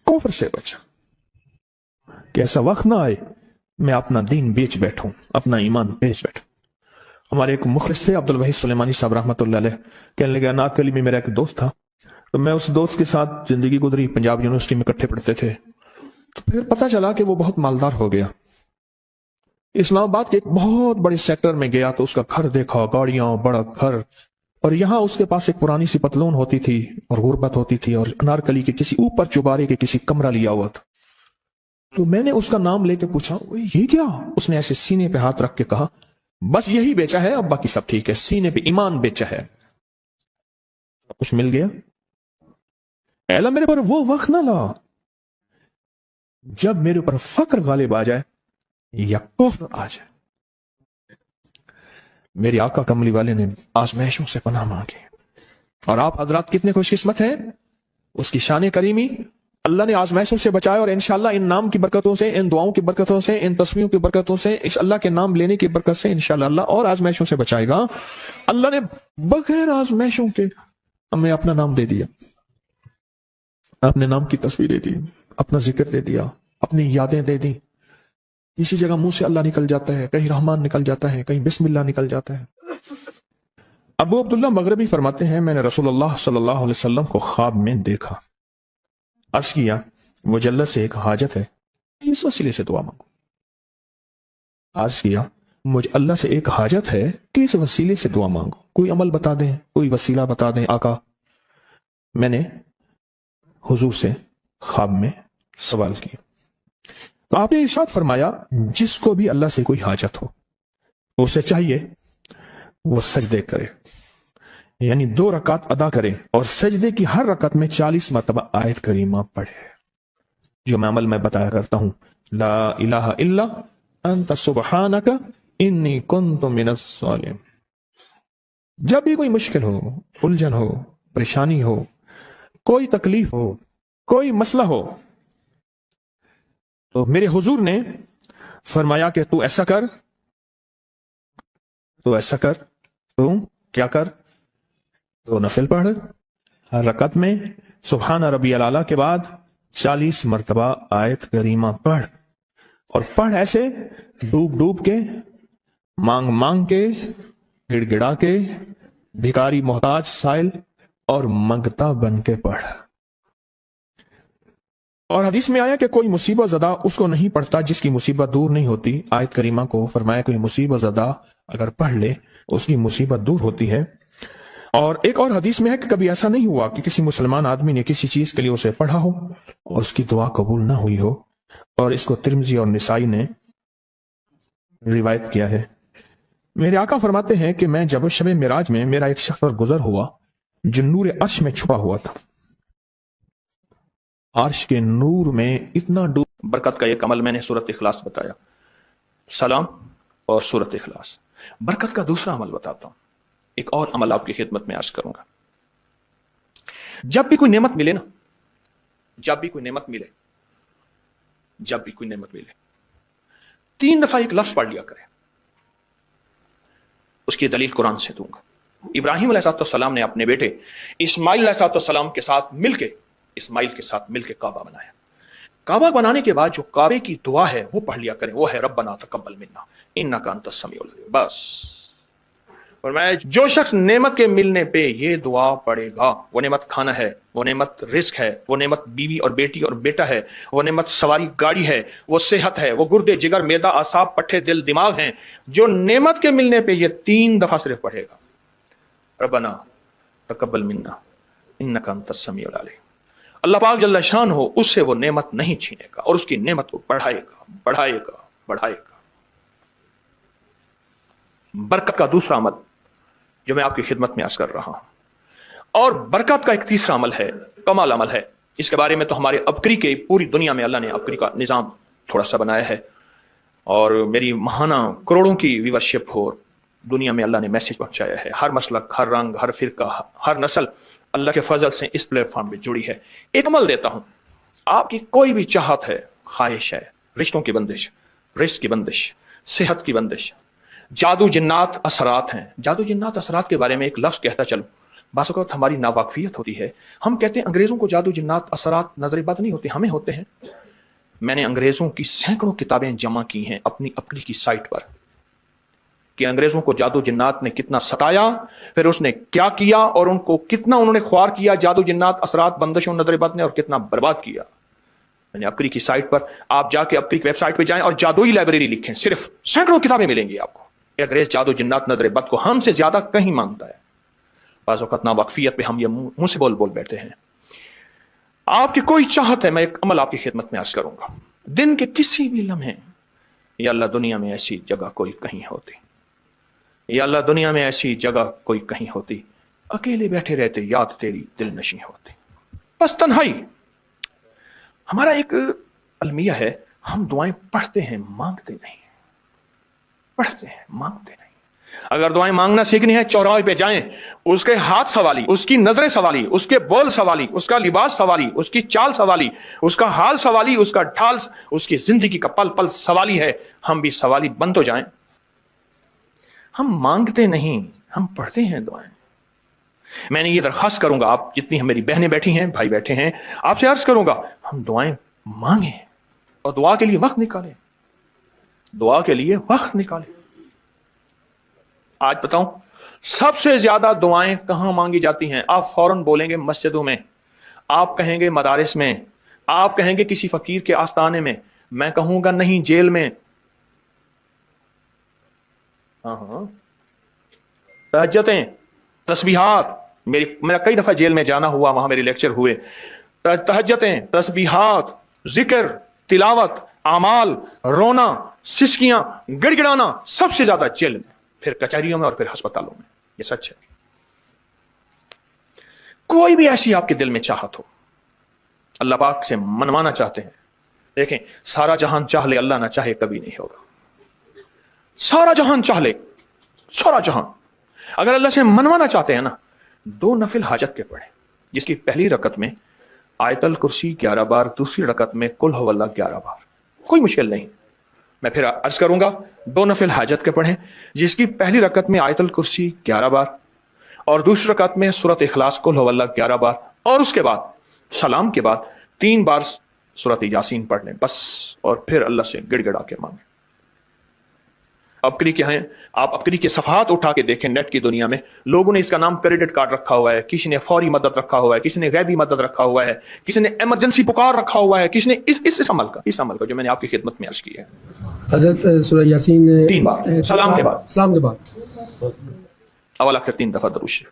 کفر سے بچا، کہ ایسا وقت نہ آئے میں اپنا دین بیچ بیٹھوں، اپنا ایمان بیچ بیٹھوں۔ ہمارے ایک مخلص تھے عبد الوحید سلیمانی صاحب رحمۃ اللہ علیہ، کہنے لگا نعت کلی میں میرا ایک دوست تھا، تو میں اس دوست کے ساتھ زندگی گزری، پنجاب یونیورسٹی میں اکٹھے پڑھتے تھے، تو پھر پتہ چلا کہ وہ بہت مالدار ہو گیا، اسلام آباد کے ایک بہت بڑے سیکٹر میں گیا تو اس کا گھر دیکھا، گاڑیاں، بڑا گھر، اور یہاں اس کے پاس ایک پرانی سی پتلون ہوتی تھی اور غربت ہوتی تھی، اور انارکلی کے کسی اوپر چوبارے کے کسی کمرہ لیا ہوا تھا۔ تو میں نے اس کا نام لے کے پوچھا یہ کیا؟ اس نے ایسے سینے پہ ہاتھ رکھ کے کہا بس یہی بیچا ہے، اب باقی سب ٹھیک ہے، سینے پہ ایمان بیچا ہے، کچھ مل گیا۔ اے اللہ میرے پر وہ وقت نہ لا جب میرے اوپر فقر غالب آ جائے یا کفر آ جائے۔ میری آقا کملی والے نے آزمائشوں سے پناہ مانگی، اور آپ حضرات کتنے خوش قسمت ہیں، اس کی شان کریمی اللہ نے آزمائشوں سے بچایا، اور انشاءاللہ ان نام کی برکتوں سے، ان دعاؤں کی برکتوں سے، ان تصویروں کی برکتوں سے، اس اللہ کے نام لینے کی برکت سے انشاءاللہ اللہ اور آزمائشوں سے بچائے گا۔ اللہ نے بغیر آزمائشوں کے ہمیں اپنا نام دے دیا، اپنے نام کی تصویر دے دی، اپنا ذکر دے دیا، اپنی یادیں دے دی۔ کسی جگہ منہ سے اللہ نکل جاتا ہے، کہیں رحمان نکل جاتا ہے، کہیں بسم اللہ نکل جاتا ہے۔ ابو عبداللہ مغربی فرماتے ہیں میں نے رسول اللہ صلی اللہ علیہ وسلم کو خواب میں دیکھا، عرض کیا مجھے اللہ سے ایک حاجت ہے، اس وسیلے سے دعا مانگو۔ عرض کیا مجھے اللہ سے ایک حاجت ہے کہ اس وسیلے سے دعا مانگو، کوئی عمل بتا دیں، کوئی وسیلہ بتا دیں آقا۔ میں نے حضور سے خواب میں سوال کیا تو آپ نے ارشاد فرمایا جس کو بھی اللہ سے کوئی حاجت ہو اسے چاہیے وہ سجدے کرے، یعنی 2 رکعت ادا کرے، اور سجدے کی ہر رکعت میں 40 مرتبہ آیت کریمہ پڑھے، جو میں عمل میں بتایا کرتا ہوں، لا الہ الا انت سبحانک انی کنت من الظالمین۔ جب بھی کوئی مشکل ہو، الجھن ہو، پریشانی ہو، کوئی تکلیف ہو، کوئی مسئلہ ہو، تو میرے حضور نے فرمایا کہ تو ایسا کر، تو ایسا کر، تو کیا کر، تو نفل پڑھ، ہر رکعت میں سبحان ربی الاعلیٰ کے بعد 40 مرتبہ آیت کریمہ پڑھ، اور پڑھ ایسے ڈوب ڈوب کے، مانگ مانگ کے، گڑ گڑا کے، بھکاری محتاج سائل اور منگتا بن کے پڑھ۔ اور حدیث میں آیا کہ کوئی مصیبت زدہ اس کو نہیں پڑھتا جس کی مصیبت دور نہیں ہوتی۔ آیت کریمہ کو فرمایا کوئی مصیبت زدہ اگر پڑھ لے اس کی مصیبت دور ہوتی ہے۔ اور ایک اور حدیث میں ہے کہ کبھی ایسا نہیں ہوا کہ کسی مسلمان آدمی نے کسی چیز کے لیے اسے پڑھا ہو اور اس کی دعا قبول نہ ہوئی ہو، اور اس کو ترمذی اور نسائی نے روایت کیا ہے۔ میرے آقا فرماتے ہیں کہ میں جب شب معراج میں میرا ایک شخص پر گزر ہوا جو نور عرش میں چھپا ہوا تھا، عرش کے نور میں اتنا برکت کا ایک عمل میں نے سورۃ اخلاص بتایا، سلام اور سورۃ اخلاص۔ برکت کا دوسرا عمل بتاتا ہوں، ایک اور عمل آپ کی خدمت میں عرض کروں گا۔ جب بھی کوئی نعمت ملے نا، جب بھی کوئی نعمت ملے، جب بھی کوئی نعمت ملے، 3 دفعہ ایک لفظ پڑھ لیا کرے۔ اس کی دلیل قرآن سے دوں گا۔ ابراہیم علیہ السلام نے اپنے بیٹے اسماعیل علیہ السلام کے ساتھ مل کے کعبہ بنایا۔ کعبہ بنانے کے بعد جو کعبے کی دعا ہے وہ پڑھ لیا کریں، وہ ہے ربنا تقبل منا انک انت السمیع العلیم۔ بس فرمایا جو شخص نعمت کے ملنے پہ یہ دعا پڑھے گا، وہ نعمت کھانا ہے، وہ نعمت رزق ہے، وہ نعمت بیوی اور بیٹی اور بیٹا ہے، وہ نعمت سواری گاڑی ہے، وہ صحت ہے، وہ گردے جگر معدہ اعصاب پٹھے دل دماغ ہیں، جو نعمت کے ملنے پہ یہ 3 دفعہ صرف پڑھے گا، ربنا تقبل منا انک انت السمیع العلیم، اللہ پاک جل شان ہو اس سے وہ نعمت نہیں چھینے گا اور اس کی نعمت کو بڑھائے گا۔ برکت کا دوسرا عمل جو میں آپ کی خدمت میں عرض کر رہا ہوں، اور برکت کا ایک تیسرا عمل ہے، کمال عمل ہے، اس کے بارے میں تو ہمارے ابکری کے پوری دنیا میں اللہ نے ابکری کا نظام تھوڑا سا بنایا ہے، اور میری ماہانہ کروڑوں کی ویورشپ ہو، دنیا میں اللہ نے میسج پہنچایا ہے، ہر مسلک، ہر رنگ، ہر فرقہ، ہر نسل اللہ کے فضل سے اس پلیٹ فارم پہ جڑی ہے۔ ایک عمل دیتا ہوں، آپ کی کوئی بھی چاہت ہے، خواہش ہے، رشتوں کی بندش، رزق کی بندش، صحت کی بندش، جادو جنات اثرات ہیں۔ جادو جنات اثرات کے بارے میں ایک لفظ کہتا چلوں، بعض اوقات ہماری ناواقفیت ہوتی ہے، ہم کہتے ہیں انگریزوں کو جادو جنات اثرات نظر بد نہیں ہوتے، ہمیں ہوتے ہیں۔ میں نے انگریزوں کی سینکڑوں کتابیں جمع کی ہیں اپنی کی سائٹ پر، کہ انگریزوں کو جادو جنات نے کتنا ستایا، پھر اس نے کیا کیا، اور ان کو کتنا انہوں نے خوار کیا جادو جنات اثرات بندشوں نظر بد نے، اور کتنا برباد کیا۔ میں نے اپکری کی سائٹ پر، آپ جا کے اپکری کی ویب سائٹ پہ جائیں اور جادوئی لائبریری لکھیں، صرف سینکڑوں کتابیں ملیں گی آپ کو۔ انگریز جادو جنات نظر بد کو ہم سے زیادہ کہیں مانگتا ہے، بعض اوقات ناواقفیت پہ ہم یہ منہ سے بول بیٹھتے ہیں۔ آپ کی کوئی چاہت ہے، میں ایک عمل آپ کی خدمت میں عرض کروں گا، دن کے کسی بھی لمحے، یا اللہ دنیا میں ایسی جگہ کوئی کہیں ہوتی، یا اللہ دنیا میں ایسی جگہ کوئی کہیں ہوتی، اکیلے بیٹھے رہتے یاد تیری دل نشیں ہوتی، بس تنہائی۔ ہمارا ایک المیہ ہے، ہم دعائیں پڑھتے ہیں مانگتے نہیں، پڑھتے ہیں مانگتے نہیں۔ اگر دعائیں مانگنا سیکھنی ہے، چوراہے پہ جائیں، اس کے ہاتھ سوالی، اس کی نظریں سوالی، اس کے بول سوالی، اس کا لباس سوالی، اس کی چال سوالی، اس کا حال سوالی، اس کا ڈھال، اس کی زندگی کا پل پل سوالی ہے۔ ہم بھی سوالی بند ہو جائیں، ہم مانگتے نہیں، ہم پڑھتے ہیں دعائیں۔ میں نے یہ درخواست کروں گا، آپ جتنی میری بہنیں بیٹھی ہیں، بھائی بیٹھے ہیں، آپ سے عرض کروں گا، ہم دعائیں مانگیں اور دعا کے لیے وقت نکالیں، دعا کے لیے وقت نکالیں۔ آج بتاؤں سب سے زیادہ دعائیں کہاں مانگی جاتی ہیں؟ آپ فوراً بولیں گے مسجدوں میں، آپ کہیں گے مدارس میں، آپ کہیں گے کسی فقیر کے آستانے میں، میں کہوں گا نہیں جیل میں۔ تہجدیں، تسبیحات، میرا کئی دفعہ جیل میں جانا ہوا، وہاں میرے لیکچر ہوئے۔ تہجدیں، تسبیحات، ذکر، تلاوت، اعمال، رونا، سسکیاں، گڑ گڑانا سب سے زیادہ جیل میں، پھر کچہریوں میں، اور پھر ہسپتالوں میں۔ یہ سچ ہے۔ کوئی بھی ایسی آپ کے دل میں چاہت ہو، اللہ پاک سے منوانا چاہتے ہیں، دیکھیں سارا جہان چاہ لے، اللہ نہ چاہے کبھی نہیں ہوگا۔ سارا جہان چاہ لے، سارا جہان، اگر اللہ سے منوانا چاہتے ہیں نا، 2 نفل حاجت کے پڑھیں، جس کی پہلی رکعت میں آیت الکرسی 11 بار، دوسری رکعت میں قل هو اللہ 11 بار، کوئی مشکل نہیں۔ میں پھر عرض کروں گا، 2 نفل حاجت کے پڑھیں، جس کی پہلی رکعت میں آیت الکرسی 11 بار، اور دوسری رکعت میں سورۃ اخلاص قل هو اللہ 11 بار، اور اس کے بعد سلام کے بعد 3 بار سورۃ یاسین پڑھ لیں بس، اور پھر اللہ سے گڑ گڑا کے مانگیں۔ اپکری کے ہیں، آپ اپکری کے صفحات اٹھا کے دیکھیں، نیٹ کی دنیا میں لوگوں نے اس کا نام کریڈٹ کارڈ رکھا ہوا ہے، کسی نے فوری مدد رکھا ہوا ہے، کسی نے غیبی مدد رکھا ہوا ہے، کسی نے ایمرجنسی پکار رکھا ہوا ہے، کسی نے اس عمل کا جو میں نے آپ کی خدمت میں عرض کی ہے۔ حضرت سورہ یاسین 3 بار سلام کے بعد، سلام کے بعد اول آخر 3 دفعہ درود شریف۔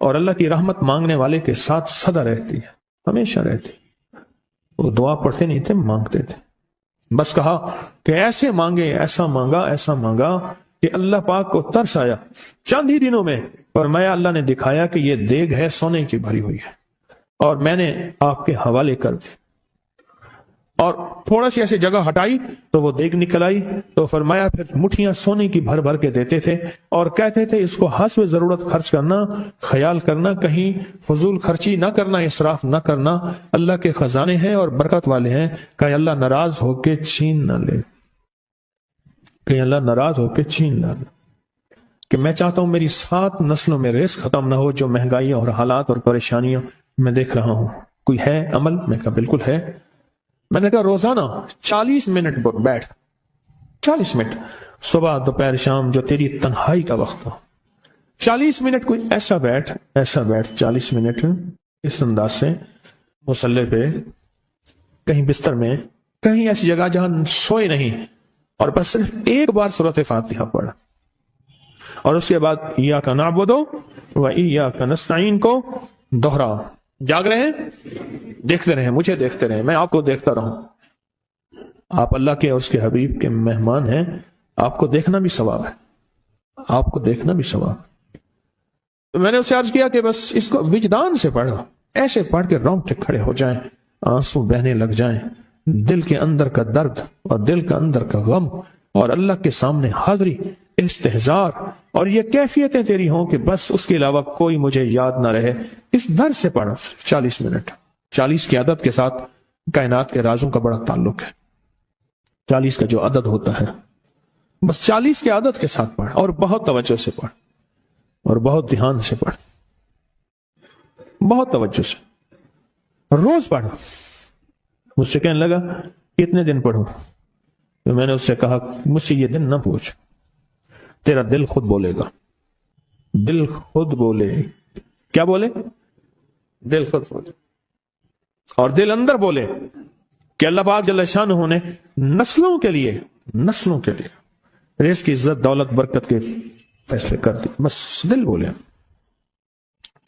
اور اللہ کی رحمت مانگنے والے کے ساتھ سدا رہتی ہے، ہمیشہ رہتی۔ وہ دعا پڑھتے نہیں تھے، مانگتے تھے، بس کہا کہ ایسے مانگے، ایسا مانگا کہ اللہ پاک کو ترس آیا۔ چند ہی دنوں میں فرمایا اللہ نے دکھایا کہ یہ دیگ ہے سونے کی بھری ہوئی ہے، اور میں نے آپ کے حوالے کر دی، اور تھوڑا سی ایسی جگہ ہٹائی تو وہ دیگ نکل آئی، تو فرمایا پھر مٹھیاں سونے کی بھر بھر کے دیتے تھے، اور کہتے تھے اس کو حسب ضرورت خرچ کرنا، خیال کرنا، کہیں فضول خرچی نہ کرنا، اسراف نہ کرنا، اللہ کے خزانے ہیں اور برکت والے ہیں، کہ اللہ ناراض ہو کے چھین نہ لے، کہ اللہ ناراض ہو کے چھین نہ لے۔ کہ میں چاہتا ہوں میری 7 نسلوں میں رزق ختم نہ ہو، جو مہنگائی اور حالات اور پریشانیاں میں دیکھ رہا ہوں۔ کوئی ہے عمل؟ میں کہا بالکل ہے۔ میں نے کہا روزانہ 40 منٹ بیٹھ، 40 منٹ صبح دوپہر شام، جو تیری تنہائی کا وقت ہو، 40 منٹ کوئی ایسا بیٹھ 40 منٹ اس انداز سے مصلی پہ، کہیں بستر میں، کہیں ایسی جگہ جہاں سوئے نہیں، اور بس صرف ایک بار سورۃ فاتحہ پڑھ، اور اس کے بعد ایاک نعبد و ایاک نستعین کو دوہرا۔ جاگ رہے ہیں، دیکھتے رہیں، مجھے دیکھتے رہیں، میں آپ کو دیکھتا رہوں۔ آپ اللہ کے اور اس کے حبیب کے مہمان ہیں، آپ کو دیکھنا بھی ثواب ہے، آپ کو دیکھنا بھی ثواب ہے۔ تو میں نے اسے عرض کیا کہ بس اس کو وجدان سے پڑھو، ایسے پڑھ کے رونگٹے کھڑے ہو جائیں، آنسو بہنے لگ جائیں، دل کے اندر کا درد اور دل کا اندر کا غم اور اللہ کے سامنے حاضری، استحضار، اور یہ کیفیتیں تیری ہوں کہ بس اس کے علاوہ کوئی مجھے یاد نہ رہے۔ اس در سے پڑھو 40 منٹ۔ 40 کی عدد کے ساتھ کائنات کے رازوں کا بڑا تعلق ہے۔ 40 کا جو عدد ہوتا ہے، بس 40 کے عدد کے ساتھ پڑھ، اور بہت توجہ سے پڑھ، اور بہت دھیان سے پڑھ، بہت توجہ سے روز پڑھ۔ مجھ سے کہنے لگا کتنے دن پڑھوں؟ تو میں نے اس سے کہا مجھ سے یہ دن نہ پوچھ، تیرا دل خود بولے گا، دل خود بولے۔ کیا بولے؟ دل خود بولے، اور دل اندر بولے کہ اللہ پاک جل شانہ نے نسلوں کے لیے رزق کی عزت، دولت، برکت کے فیصلے کر دی، بس دل بولے۔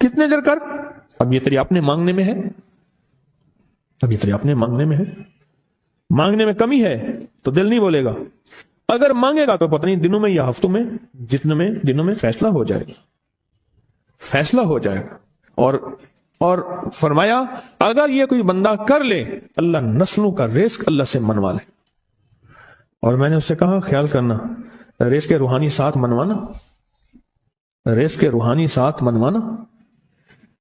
کتنے دیر کر؟ اب یہ تیری اپنے مانگنے میں ہے، اب یہ تیری اپنے مانگنے میں ہے۔ مانگنے میں کمی ہے تو دل نہیں بولے گا، اگر مانگے گا تو پتہ نہیں دنوں میں یا ہفتوں میں، جتنے میں دنوں میں فیصلہ ہو جائے گا، فیصلہ ہو جائے گا۔ اور فرمایا اگر یہ کوئی بندہ کر لے، اللہ نسلوں کا رزق اللہ سے منوا لے۔ اور میں نے اس سے کہا خیال کرنا، رزق کے روحانی ساتھ منوانا، رزق کے روحانی ساتھ منوانا،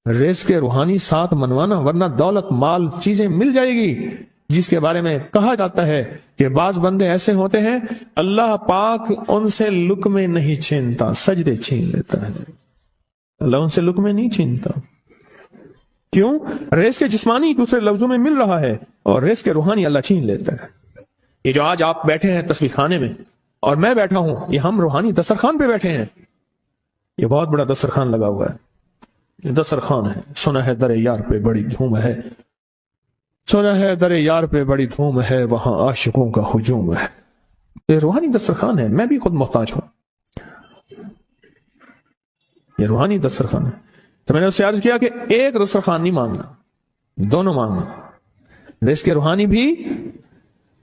رزق کے روحانی ساتھ منوانا، ورنہ دولت، مال، چیزیں مل جائے گی، جس کے بارے میں کہا جاتا ہے کہ بعض بندے ایسے ہوتے ہیں اللہ پاک ان سے لقمے نہیں چھینتا، سجدے چھین لیتا ہے۔ اللہ ان سے لقمے نہیں چھینتا، کیوں؟ رزق جسمانی دوسرے لفظوں میں مل رہا ہے، اور رزق روحانی اللہ چھین لیتا ہے۔ یہ جو آج آپ بیٹھے ہیں تسبیح خانے میں اور میں بیٹھا ہوں، یہ ہم روحانی دسترخوان پہ بیٹھے ہیں۔ یہ بہت بڑا دسترخوان لگا ہوا ہے، یہ دسترخوان ہے۔ سنا ہے در یار پہ بڑی دھوم ہے، سنا ہے در یار پہ بڑی دھوم ہے، وہاں عاشقوں کا ہجوم ہے۔ یہ روحانی دسترخوان ہے، میں بھی خود محتاج ہوں، یہ روحانی دسترخوان ہے۔ تو میں نے اس سے عرض کیا کہ ایک دسترخوان نہیں مانگنا، دونوں مانگنا، رزق روحانی بھی،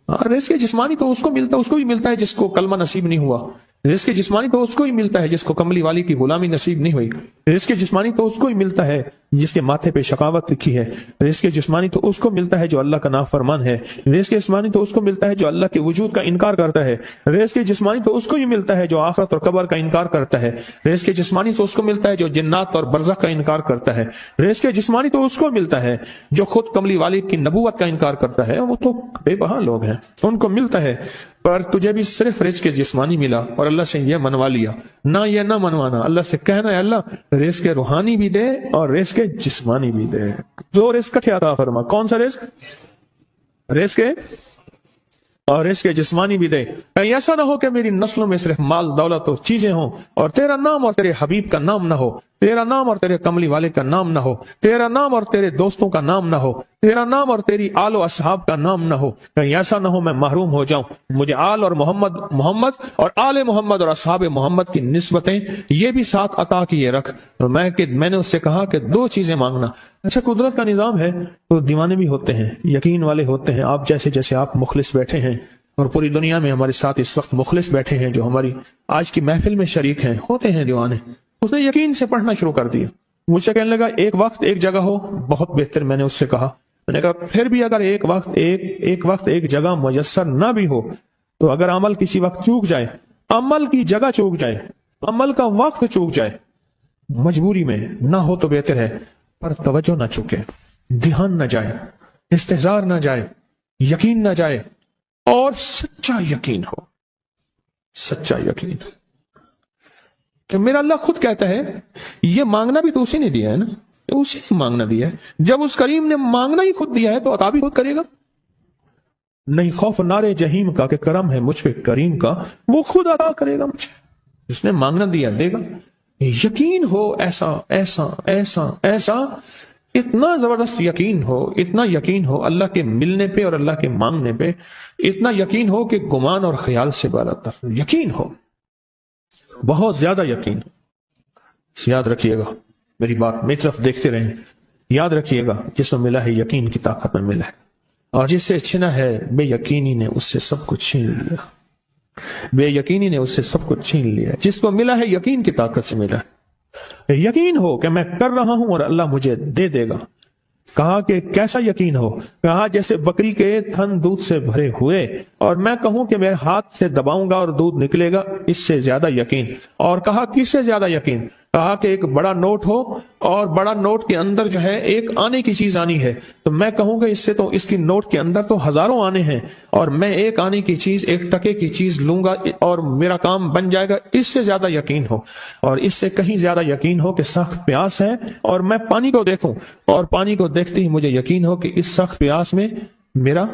اور رزق جسمانی تو اس کو بھی ملتا ہے جس کو کلمہ نصیب نہیں ہوا، رزق جسمانی تو اس کو ہی ملتا ہے جس کو کملی والی کی غلامی نصیب نہیں ہوئی، رزق جسمانی تو اس کو ہی ملتا ہے جس کے ماتھے پہ شقاوت لکھی ہے، رزق جسمانی تو اس کو ملتا ہے جو اللہ کا نافرمان ہے، رزق جسمانی تو اس کو ملتا ہے جو اللہ کے وجود کا انکار کرتا ہے، رزق جسمانی تو اس کو ہی ملتا ہے جو آخرت اور قبر کا انکار کرتا ہے، رزق جسمانی تو اس کو ملتا ہے جو جنات اور برزخ کا انکار کرتا ہے، رزق جسمانی تو اس کو ملتا ہے جو خود کملی والی کی نبوت کا انکار کرتا ہے، وہ تو بے بہا لوگ ہیں، ان کو ملتا ہے۔ پر تجھے بھی صرف رزق جسمانی ملا اور اللہ سے یہ منوا لیا، نہ یہ نہ منوانا، اللہ سے کہنا ہے اللہ رزق روحانی بھی دے اور رزق جسمانی بھی دے، دو رزق کٹھے عطا فرما۔ کون سا رزق؟ رزق اور رزق جسمانی بھی دے۔ کہیں ایسا نہ ہو کہ میری نسلوں میں صرف مال، دولت اور چیزیں ہوں اور تیرا نام اور تیرے حبیب کا نام نہ ہو، تیرا نام اور تیرے کملی والے کا نام نہ ہو، تیرا نام اور تیرے دوستوں کا نام نہ ہو، تیرا نام اور تیری آل و اصحاب کا نام نہ ہو، کہیں ایسا نہ ہو میں محروم ہو جاؤں۔ مجھے آل اور محمد اور آل محمد اور اصحاب محمد کی نسبتیں یہ بھی ساتھ عطا کیے رکھ۔ میں نے اس سے کہا کہ 2 چیزیں مانگنا۔ اچھا، قدرت کا نظام ہے تو دیوانے بھی ہوتے ہیں، یقین والے ہوتے ہیں، آپ جیسے آپ مخلص بیٹھے ہیں اور پوری دنیا میں ہمارے ساتھ اس وقت مخلص بیٹھے ہیں جو ہماری آج کی محفل میں شریک ہیں، ہوتے ہیں دیوانے۔ اس نے یقین سے پڑھنا شروع کر دیا، مجھ سے کہنے لگا ایک وقت ایک جگہ ہو، بہت بہتر۔ میں نے اس سے کہا، میں نے کہا پھر بھی اگر ایک وقت ایک جگہ میسر نہ بھی ہو تو اگر عمل کسی وقت چوک جائے، عمل کی جگہ چوک جائے، عمل کا وقت چوک جائے، مجبوری میں نہ ہو تو بہتر ہے، پر توجہ نہ چوکے، دھیان نہ جائے، استحضار نہ جائے، یقین نہ جائے، اور سچا یقین ہو، سچا یقین کہ میرا اللہ خود کہتا ہے یہ مانگنا بھی تو اسی نے دیا ہے نا، اسی نے مانگنا دیا ہے۔ جب اس کریم نے مانگنا ہی خود دیا ہے تو عطا بھی خود کرے گا۔ نہیں خوف نارے جہیم کا کہ کرم ہے مجھ پہ کریم کا، وہ خود عطا کرے گا مجھے، جس نے مانگنا دیا دے گا۔ یقین ہو ایسا ایسا ایسا ایسا، اتنا زبردست یقین ہو، اتنا یقین ہو اللہ کے ملنے پہ اور اللہ کے مانگنے پہ، اتنا یقین ہو کہ گمان اور خیال سے بالاتر یقین ہو، بہت زیادہ یقین ہو۔ یاد رکھیے گا میری بات، میری طرف دیکھتے رہیں، یاد رکھیے گا جس کو ملا ہے یقین کی طاقت میں ملا ہے، اور جس سے چھنا ہے بے یقینی نے اس سے سب کچھ چھین لیا، بے یقینی نے اس سے سب کچھ چھین لیا۔ جس کو ملا ہے یقین کی طاقت سے ملا ہے، یقین ہو کہ میں کر رہا ہوں اور اللہ مجھے دے دے گا۔ کہا کہ کیسا یقین ہو؟ کہا جیسے بکری کے تھن دودھ سے بھرے ہوئے اور میں کہوں کہ میرے ہاتھ سے دباؤں گا اور دودھ نکلے گا، اس سے زیادہ یقین۔ اور کہا کس سے زیادہ یقین؟ کہا کہ ایک بڑا نوٹ ہو اور بڑا نوٹ کے اندر جو ہے ایک آنے کی چیز آنی ہے، تو میں کہوں گا اس سے تو اس کی نوٹ کے اندر تو ہزاروں آنے ہیں، اور میں ایک آنے کی چیز، ایک ٹکے کی چیز لوں گا اور میرا کام بن جائے گا۔ اس سے زیادہ یقین ہو، اور اس سے کہیں زیادہ یقین ہو کہ سخت پیاس ہے اور میں پانی کو دیکھوں، اور پانی کو دیکھتے ہی مجھے یقین ہو کہ اس سخت پیاس میں میرا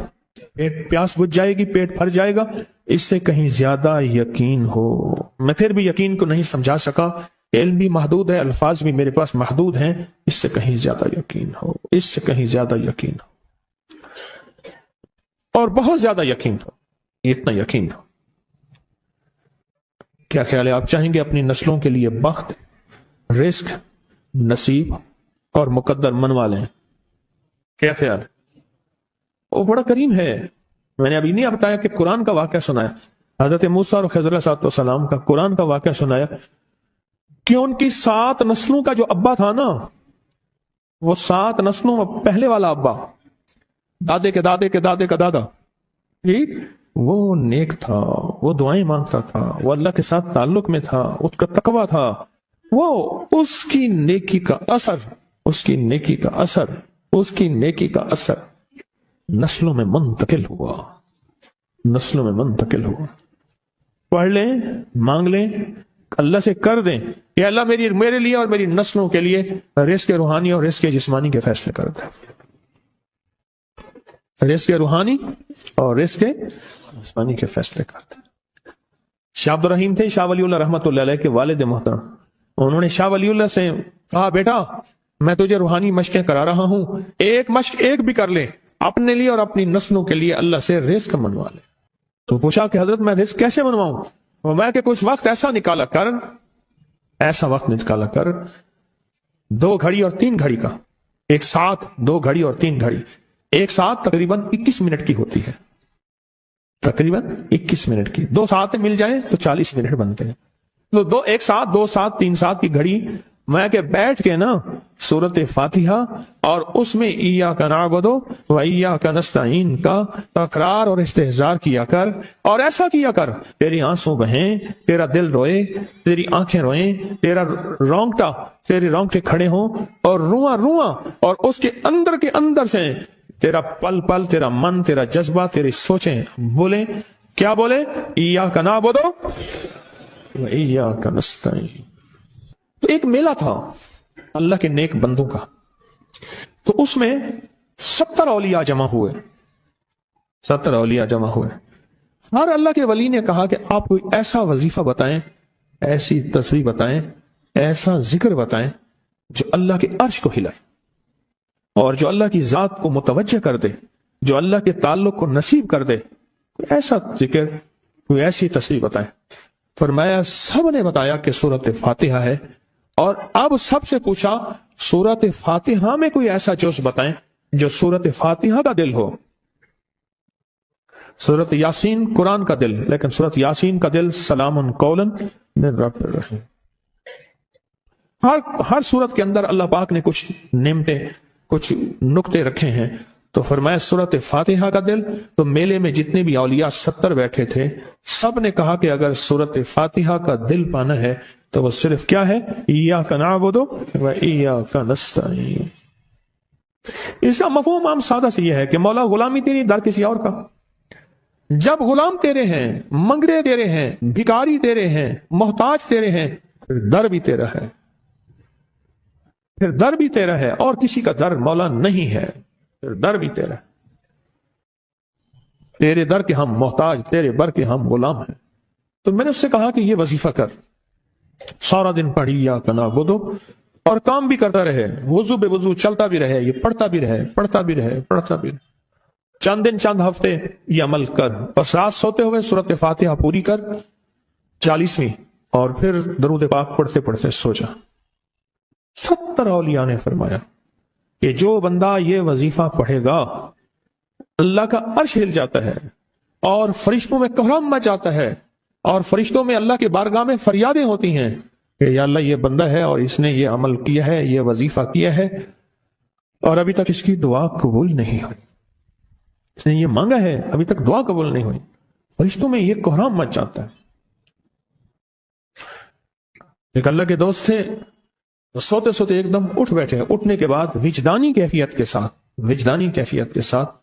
پیاس بجھ جائے گی، پیٹ بھر جائے گا۔ اس سے کہیں زیادہ یقین ہو۔ میں پھر بھی یقین کو نہیں سمجھا سکا، علم بھی محدود ہے، الفاظ بھی میرے پاس محدود ہیں۔ اس سے کہیں زیادہ یقین ہو، اس سے کہیں زیادہ یقین ہو، اور بہت زیادہ یقین ہو، اتنا یقین ہو۔ کیا خیال ہے؟ آپ چاہیں گے اپنی نسلوں کے لیے بخت، رزق، نصیب اور مقدر منوا لیں؟ کیا خیال؟ وہ بڑا کریم ہے۔ میں نے ابھی نہیں بتایا کہ قرآن کا واقعہ سنایا، حضرت موسیٰ اور خضر علیہ السلام کا قرآن کا واقعہ سنایا کہ ان کی 7 نسلوں کا جو ابا تھا نا، وہ 7 نسلوں میں پہلے والا ابا، دادے کے دادے کے دادے کا دادا، ٹھیک، وہ نیک تھا، وہ دعائیں مانگتا تھا، وہ اللہ کے ساتھ تعلق میں تھا، اس کا تقویٰ تھا، وہ اس کی نیکی کا اثر، اس کی نیکی کا اثر، اس کی نیکی کا اثر نسلوں میں منتقل ہوا، نسلوں میں منتقل ہوا۔ پڑھ لیں، مانگ لیں، اللہ سے کر دیں کہ اللہ میرے لیے اور میری نسلوں کے لیے رزق روحانی اور رزق جسمانی کے فیصلے کر دیں، رزق روحانی اور رزق جسمانی کے فیصلے کر دیں۔ شاہ عبد الرحیم تھے شاہ ولی اللہ رحمۃ اللہ علیہ کے والد محترم، انہوں نے شاہ ولی اللہ سے کہا بیٹا میں تجھے روحانی مشقیں کرا رہا ہوں، ایک مشق ایک بھی کر لے اپنے لیے اور اپنی نسلوں کے لیے، اللہ سے رزق منوا لے۔ تو پوچھا کہ حضرت میں رزق کیسے منواؤں؟ اور میں کہ کچھ وقت ایسا نکالا کر، ایسا وقت نکالا کر 2 گھڑی اور 3 گھڑی کا، ایک ساتھ 2 گھڑی اور 3 گھڑی، ایک ساتھ تقریباً 21 منٹ کی ہوتی ہے، تقریباً 21 منٹ کی، 2 ساتھ مل جائیں تو 40 منٹ بنتے ہیں، تو ایک ساتھ 2 ساتھ 3 ساتھ کی گھڑی میں کہ بیٹھ کے نا سورت فاتحہ اور اس میں ایاک نعبد و ایاک نستعین کا تکرار اور استحضار کیا کر، اور ایسا کیا کر تیری آنسوں بہیں، تیرا دل روئے، تیری آنکھیں روئیں، تیرا تیرے رونگٹے کھڑے ہوں اور رواں اور اس کے اندر سے تیرا پل پل، تیرا من، تیرا جذبہ، تیری سوچیں بولیں، کیا بولیں؟ ایاک نعبد و ایاک نستعین۔ تو ایک میلہ تھا اللہ کے نیک بندوں کا، تو اس میں 70 اولیاء جمع ہوئے، 70 اولیاء جمع ہوئے۔ ہر اللہ کے ولی نے کہا کہ آپ کوئی ایسا وظیفہ بتائیں، ایسی تصریح بتائیں ایسا ذکر بتائیں جو اللہ کے عرش کو ہلائے اور جو اللہ کی ذات کو متوجہ کر دے، جو اللہ کے تعلق کو نصیب کر دے. کوئی ایسا ذکر، کوئی ایسی تصریح بتائیں. فرمایا سب نے بتایا کہ سورۃ فاتحہ ہے، اور اب سب سے پوچھا سورۃ فاتحہ میں کوئی ایسا جز بتائیں جو سورۃ فاتحہ کا دل ہو. سورۃ یاسین قرآن کا دل، لیکن سورۃ یاسین کا دل سلام قولا من رب الرحیم. ہر سورت کے اندر اللہ پاک نے کچھ نعمتیں، کچھ نقطے رکھے ہیں. تو فرمایا سورۃ فاتحہ کا دل. تو میلے میں جتنے بھی اولیاء 70 بیٹھے تھے، سب نے کہا کہ اگر سورۃ فاتحہ کا دل پانا ہے تو وہ صرف کیا ہے؟ ایاک نعبد و ایاک نستعین. اس کا مفہوم عام سادہ سے یہ ہے کہ مولا غلامی تیری، در کسی اور کا. جب غلام تیرے ہیں، منگرے تیرے ہیں، بھکاری تیرے ہیں، محتاج تیرے ہیں، پھر در بھی تیرا ہے، پھر در بھی تیرا ہے، اور کسی کا در مولا نہیں ہے، پھر در بھی تیرا ہے. تیرے در کے ہم محتاج، تیرے بر کے ہم غلام ہیں. تو میں نے اس سے کہا کہ یہ وظیفہ کر، سارا دن پڑھی یا کنا بدو، اور کام بھی کرتا رہے، وضو بے وضو چلتا بھی رہے، یہ پڑھتا بھی رہے، پڑھتا بھی رہے، پڑھتا بھی رہے. چند دن چند ہفتے یہ عمل کر، بس رات سوتے ہوئے سورۃ فاتحہ پوری کر 40ویں، اور پھر درود پاک پڑھتے پڑھتے سو جا. 70 اولیاء نے فرمایا کہ جو بندہ یہ وظیفہ پڑھے گا، اللہ کا عرش ہل جاتا ہے، اور فرشتوں میں کوہرام مچ جاتا ہے، اور فرشتوں میں اللہ کے بارگاہ میں فریادیں ہوتی ہیں کہ یا اللہ یہ بندہ ہے اور اس نے یہ عمل کیا ہے، یہ وظیفہ کیا ہے، اور ابھی تک اس کی دعا قبول نہیں ہوئی، اس نے یہ مانگا ہے ابھی تک دعا قبول نہیں ہوئی. فرشتوں میں یہ کوہرام مچ جاتا ہے. ایک اللہ کے دوست تھے، سوتے سوتے ایک دم اٹھ بیٹھے. اٹھنے کے بعد وجدانی کیفیت کے ساتھ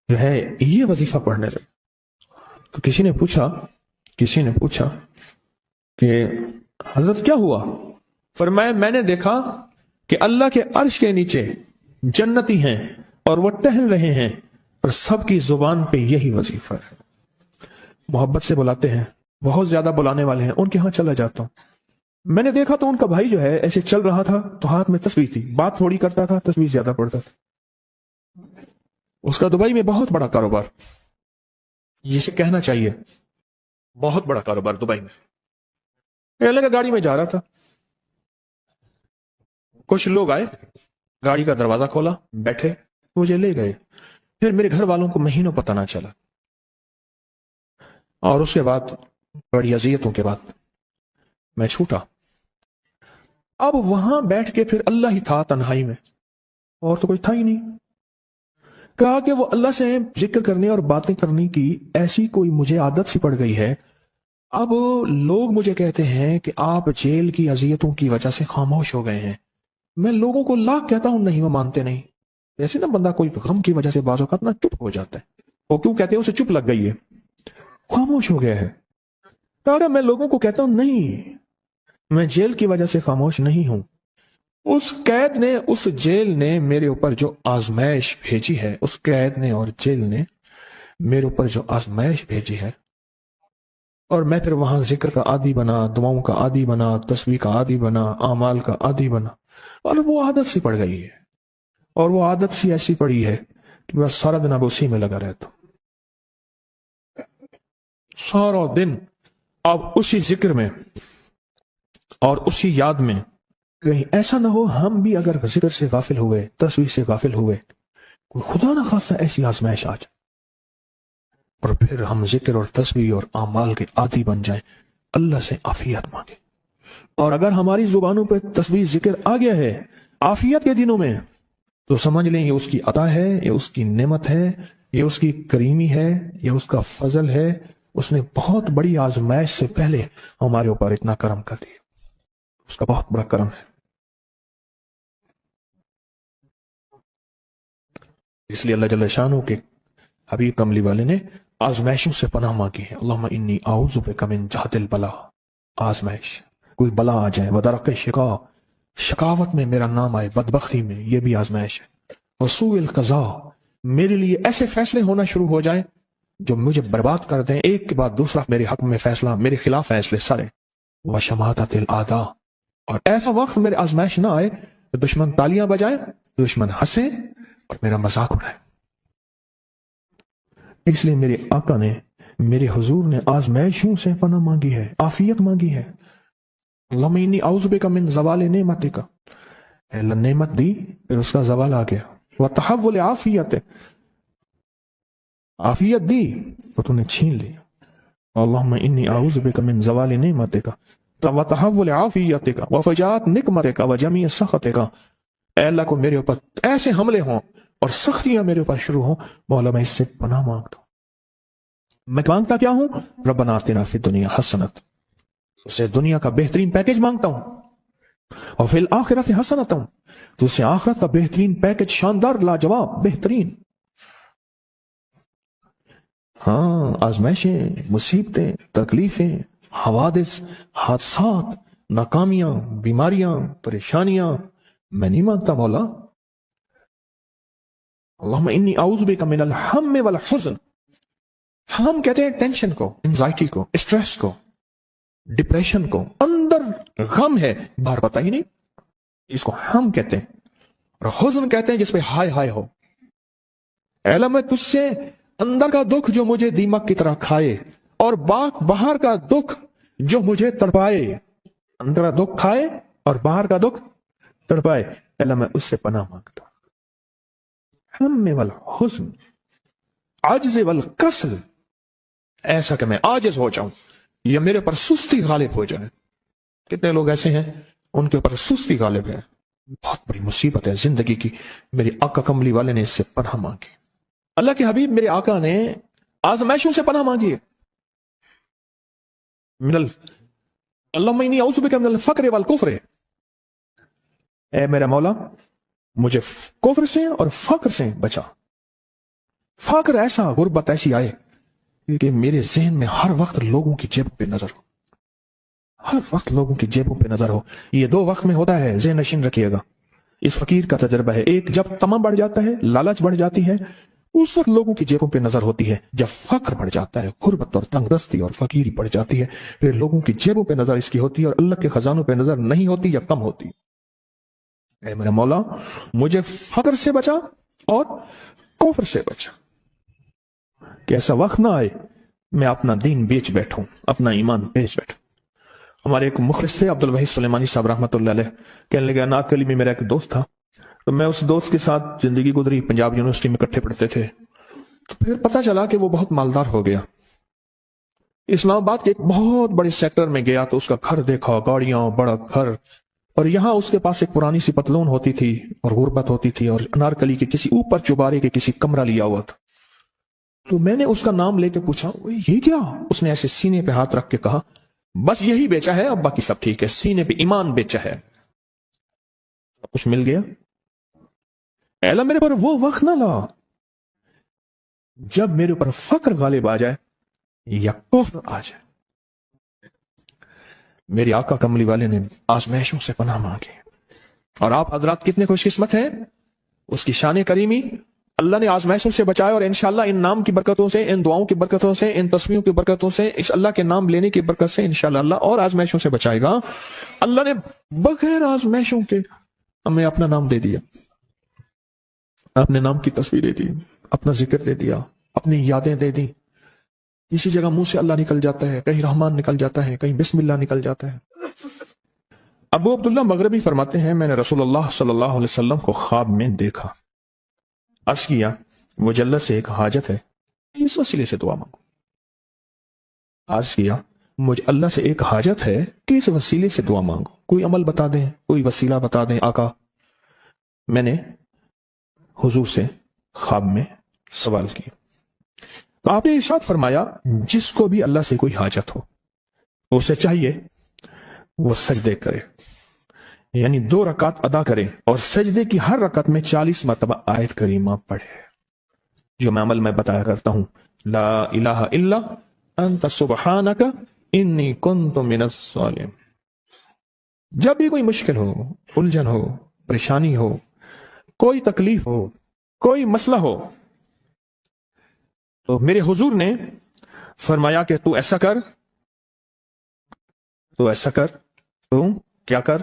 جو ہے یہ وظیفہ پڑھنے لگے. تو کسی نے پوچھا کہ حضرت کیا ہوا؟ فرمایا میں نے دیکھا کہ اللہ کے عرش کے نیچے جنتی ہیں اور وہ ٹہل رہے ہیں، اور سب کی زبان پہ یہی وظیفہ ہے. محبت سے بلاتے ہیں، بہت زیادہ بلانے والے ہیں، ان کے ہاں چلا جاتا ہوں. میں نے دیکھا تو ان کا بھائی جو ہے ایسے چل رہا تھا تو ہاتھ میں تسبیح تھی، بات تھوڑی کرتا تھا، تسبیح زیادہ پڑھتا تھا. اس کا دبئی میں بہت بڑا کاروبار، جسے کہنا چاہیے بہت بڑا کاروبار دبئی میں. اللہ کا گاڑی میں جا رہا تھا، کچھ لوگ آئے، گاڑی کا دروازہ کھولا، بیٹھے، مجھے لے گئے. پھر میرے گھر والوں کو مہینوں پتہ نہ چلا، اور اس کے بعد بڑی اذیتوں کے بعد میں چھوٹا. اب وہاں بیٹھ کے پھر اللہ ہی تھا تنہائی میں، اور تو کوئی تھا ہی نہیں. کہا کہ وہ اللہ سے ذکر کرنے اور باتیں کرنے کی ایسی کوئی مجھے عادت سی پڑ گئی ہے. اب لوگ مجھے کہتے ہیں کہ آپ جیل کی اذیتوں کی وجہ سے خاموش ہو گئے ہیں. میں لوگوں کو لاکھ کہتا ہوں، نہیں، وہ مانتے نہیں. جیسے نا بندہ کوئی غم کی وجہ سے بعض اوقات نا چپ ہو جاتا ہے، وہ کیوں کہتے ہیں؟ اسے چپ لگ گئی ہے، خاموش ہو گیا ہے. کہا میں لوگوں کو کہتا ہوں نہیں، میں جیل کی وجہ سے خاموش نہیں ہوں. اس قید نے، اس جیل نے میرے اوپر جو آزمائش بھیجی ہے، اس قید نے اور جیل نے میرے اوپر جو آزمائش بھیجی ہے، اور میں پھر وہاں ذکر کا عادی بنا، دعاؤں کا عادی بنا، تسبیح کا عادی بنا، اعمال کا عادی بنا، اور وہ عادت سی پڑ گئی ہے. اور وہ عادت سی ایسی پڑی ہے کہ بس سارا دن اب اسی میں لگا رہتا ہوں، سارا دن اب اسی ذکر میں اور اسی یاد میں. کہیں ایسا نہ ہو ہم بھی اگر ذکر سے غافل ہوئے، تسبیح سے غافل ہوئے، خدا نہ خاصہ ایسی آزمائش آ جائے اور پھر ہم ذکر اور تسبیح اور اعمال کے عادی بن جائیں، اللہ سے عافیت مانگے. اور اگر ہماری زبانوں پہ تسبیح ذکر آ گیا ہے عافیت کے دنوں میں، تو سمجھ لیں یہ اس کی عطا ہے، یہ اس کی نعمت ہے، یہ اس کی کریمی ہے، یہ اس کا فضل ہے. اس نے بہت بڑی آزمائش سے پہلے ہمارے اوپر اتنا کرم کر دیا، اس کا بہت بڑا کرم ہے. اس لیے اللہ جل شانہ کے حبیب کملی والے نے آزمائشوں سے پناہ مانگی ہے. اللہم انی اعوذ بک من جہد البلا. آزمائش، کوئی بلا آ جائے، ودرک شقا، شقاوت میں میرا نام آئے، بدبختی میں، یہ بھی آزمائش ہے. اور سوء القضاء، میرے لیے ایسے فیصلے ہونا شروع ہو جائیں جو مجھے برباد کر دیں، ایک کے بعد دوسرا میرے حق میں فیصلہ، میرے خلاف فیصلے سارے. وشماتت الاعداء، اور ایسا وقت میرے آزمائش نہ آئے کہ دشمن تالیاں بجائے، دشمن ہنسے اور میرا مذاق اڑائے۔ اس لیے میرے آقا نے، میرے حضور نے آزمائشوں سے پناہ مانگی ہے، عافیت مانگی ہے۔ اللہم انی اعوذ بک من زوال نعمتک، اے اللہ نعمت دی پھر اس کا زوال آ گیا، وتحول عافیت، عافیت دی تو تو نے چھین لی۔ اللہم انی اعوذ بک من زوال نعمتک وتحول عافیتک وفجاءت نقمتک وجمیع سخطک، اے اللہ کو میرے اوپر ایسے حملے ہوں اور سختیاں میرے اوپر شروع ہوں، مولا میں اس سے پناہ مانگتا ہوں۔ میں مانگتا کیا ہوں؟ ربنا آتنا فی الدنیا حسنت، اس سے دنیا کا بہترین پیکج مانگتا ہوں، اور فی الآخرت حسنت، تو اس سے آخرت کا بہترین پیکج، شاندار، لاجواب، بہترین۔ ہاں، آزمائشیں، مصیبتیں، تکلیفیں، حوادث، حادثات، ناکامیاں، بیماریاں، پریشانیاں میں نہیں مانگتا مولا۔ اللہم انی اعوذ بک من الہم والحزن، ہم کہتے ہیں ٹینشن کو، انزائٹی کو، اسٹریس کو، ڈپریشن کو، اندر غم ہے باہر پتہ ہی نہیں، اس کو ہم کہتے ہیں، اور حزن کہتے ہیں جس پہ ہائے ہائے ہو۔ اے اللہ میں تجھ سے اندر کا دکھ جو مجھے دیمک کی طرح کھائے، اور باہر کا دکھ جو مجھے تڑپائے، اندر کا دکھ کھائے اور باہر کا دکھ تڑپائے، اے اللہ میں اس سے پناہ مانگتا ہوں۔ ہم والحزن، عجز والکسل، ایسا کہ میں عاجز ہو جاؤں یا میرے پر سستی غالب ہو جائے۔ کتنے لوگ ایسے ہیں ان کے اوپر سستی غالب ہے، بہت بڑی مصیبت ہے زندگی کی۔ میرے آقا کملی والے نے اس سے پناہ مانگی، اللہ کے حبیب میرے آقا نے آزمائشوں سے پناہ مانگی ہے۔ اللہم انی اعوذ بک من الفقر والکفر، اے میرا مولا مجھے کفر سے اور فقر سے بچا۔ فقر ایسا، غربت ایسی آئے کہ میرے ذہن میں ہر وقت لوگوں کی جیبوں پہ نظر ہو، ہر وقت لوگوں کی جیبوں پہ نظر ہو۔ یہ دو وقت میں ہوتا ہے، ذہن نشین رکھیے گا، اس فقیر کا تجربہ ہے۔ ایک جب طمع بڑھ جاتا ہے، لالچ بڑھ جاتی ہے، اس وقت لوگوں کی جیبوں پہ نظر ہوتی ہے۔ جب فقر بڑھ جاتا ہے، غربت اور تنگ دستی اور فقیری بڑھ جاتی ہے، پھر لوگوں کی جیبوں پہ نظر اس کی ہوتی ہے اور اللہ کے خزانوں پہ نظر نہیں ہوتی یا کم ہوتی۔ اے میرا مولا مجھے فقر سے بچا اور کفر سے بچا، کہ ایسا وقت نہ آئے میں اپنا دین بیچ بیٹھوں، اپنا ایمان بیچ بیٹھوں۔ ہمارے ایک مخلص تھے عبد الوحید سلیمانی صاحب رحمۃ اللہ علیہ، کہنے لگے نعت علی میں میرا ایک دوست تھا، تو میں اس دوست کے ساتھ زندگی گزری، پنجاب یونیورسٹی میں اکٹھے پڑھتے تھے، تو پھر پتہ چلا کہ وہ بہت مالدار ہو گیا۔ اسلام آباد کے ایک بہت بڑے سیکٹر میں گیا تو اس کا گھر دیکھا، گاڑیاں، بڑا گھر، اور یہاں اس کے پاس ایک پرانی سی پتلون ہوتی تھی اور غربت ہوتی تھی، اور انارکلی کے کسی اوپر چبارے کے کسی کمرہ لیا ہوا تھا۔ تو میں نے اس کا نام لے کے پوچھا یہ کیا؟ اس نے ایسے سینے پہ ہاتھ رکھ کے کہا بس یہی بیچا ہے، اب باقی سب ٹھیک ہے، سینے پہ ایمان بیچا ہے، سب کچھ مل گیا۔ اے اللہ میرے پر وہ وقت نہ لا جب میرے اوپر فقر غالب آ جائے یا کفر آ جائے۔ میرے آقا کملی والے نے آزمائشوں سے پناہ مانگی، اور آپ حضرات کتنے خوش قسمت ہیں، اس کی شان کریمی اللہ نے آزمائشوں سے بچایا، اور انشاءاللہ ان نام کی برکتوں سے، ان دعاؤں کی برکتوں سے، ان تسبیحوں کی برکتوں سے، اس اللہ کے نام لینے کی برکت سے انشاءاللہ اللہ اور آزمائشوں سے بچائے گا۔ اللہ نے بغیر آزمائشوں کے ہمیں اپنا نام دے دیا، اپنے نام کی تسبیح دے دی، اپنا ذکر دے دیا، اپنی یادیں دے دی۔ اسی جگہ منہ سے اللہ نکل جاتا ہے، کہیں رحمان نکل جاتا ہے، کہیں بسم اللہ نکل جاتا ہے۔ ابو عبداللہ مغربی فرماتے ہیں میں نے رسول اللہ صلی اللہ علیہ وسلم کو خواب میں دیکھا، عرض کیا وہ جلت سے ایک حاجت ہے، اس وسیلے سے دعا مانگو۔ عرض کیا مجھے اللہ سے ایک حاجت ہے کہ اس وسیلے سے دعا مانگو، کوئی عمل بتا دیں، کوئی وسیلہ بتا دیں آقا۔ میں نے حضور سے خواب میں سوال کی تو آپ نے ارشاد فرمایا جس کو بھی اللہ سے کوئی حاجت ہو اسے چاہیے وہ سجدے کرے، یعنی 2 رکعت ادا کرے، اور سجدے کی ہر رکعت میں 40 مرتبہ آیت کریمہ پڑھے، جو میں عمل میں بتایا کرتا ہوں، لا الہ الا انت سبحانک انی کنت من الظالمین۔ جب بھی کوئی مشکل ہو، الجھن ہو، پریشانی ہو، کوئی تکلیف ہو، کوئی مسئلہ ہو، تو میرے حضور نے فرمایا کہ تو ایسا کر، تو ایسا کر، تو کیا کر،